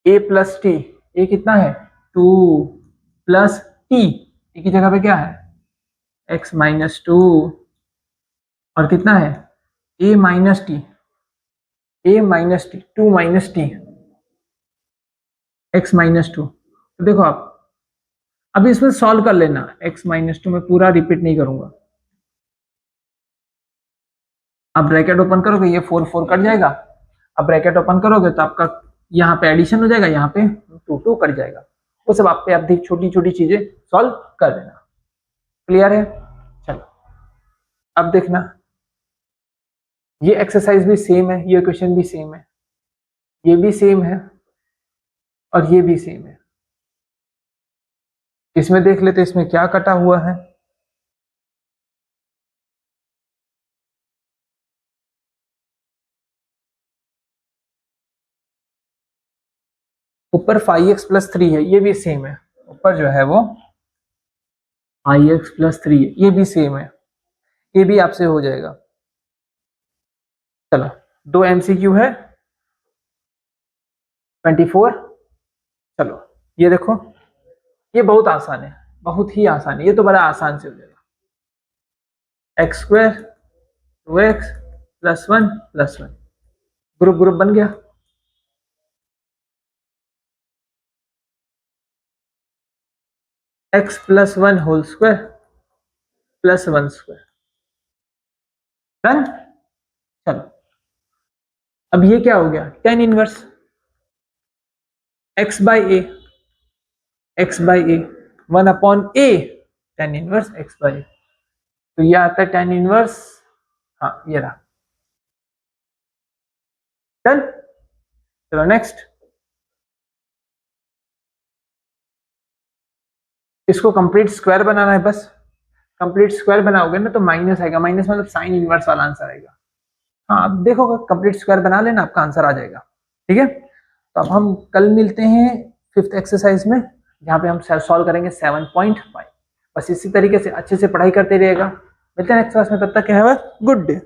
a प्लस टी, ए कितना है 2 प्लस टी, टी की जगह पे क्या है x-2 और कितना है a minus T, a minus T, 2 minus T, x-2। तो देखो आप अब इसमें सॉल्व कर लेना, x-2 में पूरा रिपीट नहीं करूंगा, अब ब्रैकेट ओपन करोगे ये 4 4 कट जाएगा, अब ब्रैकेट ओपन करोगे तो आपका यहाँ पे एडिशन हो जाएगा, यहाँ पे 2 2 कट जाएगा, वो सब आप पे आप छोटी छोटी चीजें सॉल्व कर देना। क्लियर है, चलो अब देखना, ये एक्सरसाइज भी सेम है, ये क्वेश्चन भी सेम है, ये भी सेम है और ये भी सेम है। इसमें देख लेते इसमें क्या कटा हुआ है, ऊपर 5x + 3 है, ये भी सेम है, ऊपर जो है वो 5x + 3 है, ये भी सेम है, ये भी आपसे हो जाएगा। चलो 2 MCQ है 24। चलो ये देखो, ये बहुत आसान है, बहुत ही आसान है, ये तो बड़ा आसान से हो जाएगा, x² 2x +1 ग्रुप ग्रुप बन गया। x +1 whole square +1 square done. चलो अब ये क्या हो गया, tan inverse x by a, one upon a tan inverse x by a. तो ये आता है tan इनवर्स, हाँ ये रहा डन। चलो नेक्स्ट, इसको कंप्लीट स्क्वायर बनाना है बस। कंप्लीट स्क्वायर बनाओगे ना तो माइनस आएगा, माइनस मतलब साइन इनवर्स वाला आंसर आएगा। हाँ अब देखो कंप्लीट स्क्वायर बना लेना, आपका आंसर आ जाएगा। ठीक है, तो अब हम कल मिलते हैं 5th एक्सरसाइज में, जहाँ पे हम सॉल्व करेंगे 7.5। बस इसी तरीके से अच्छे से पढ़ाई करते रहिएगा। मिलते हैं नेक्स्ट क्लास में, तब तक हैव अ गुड डे।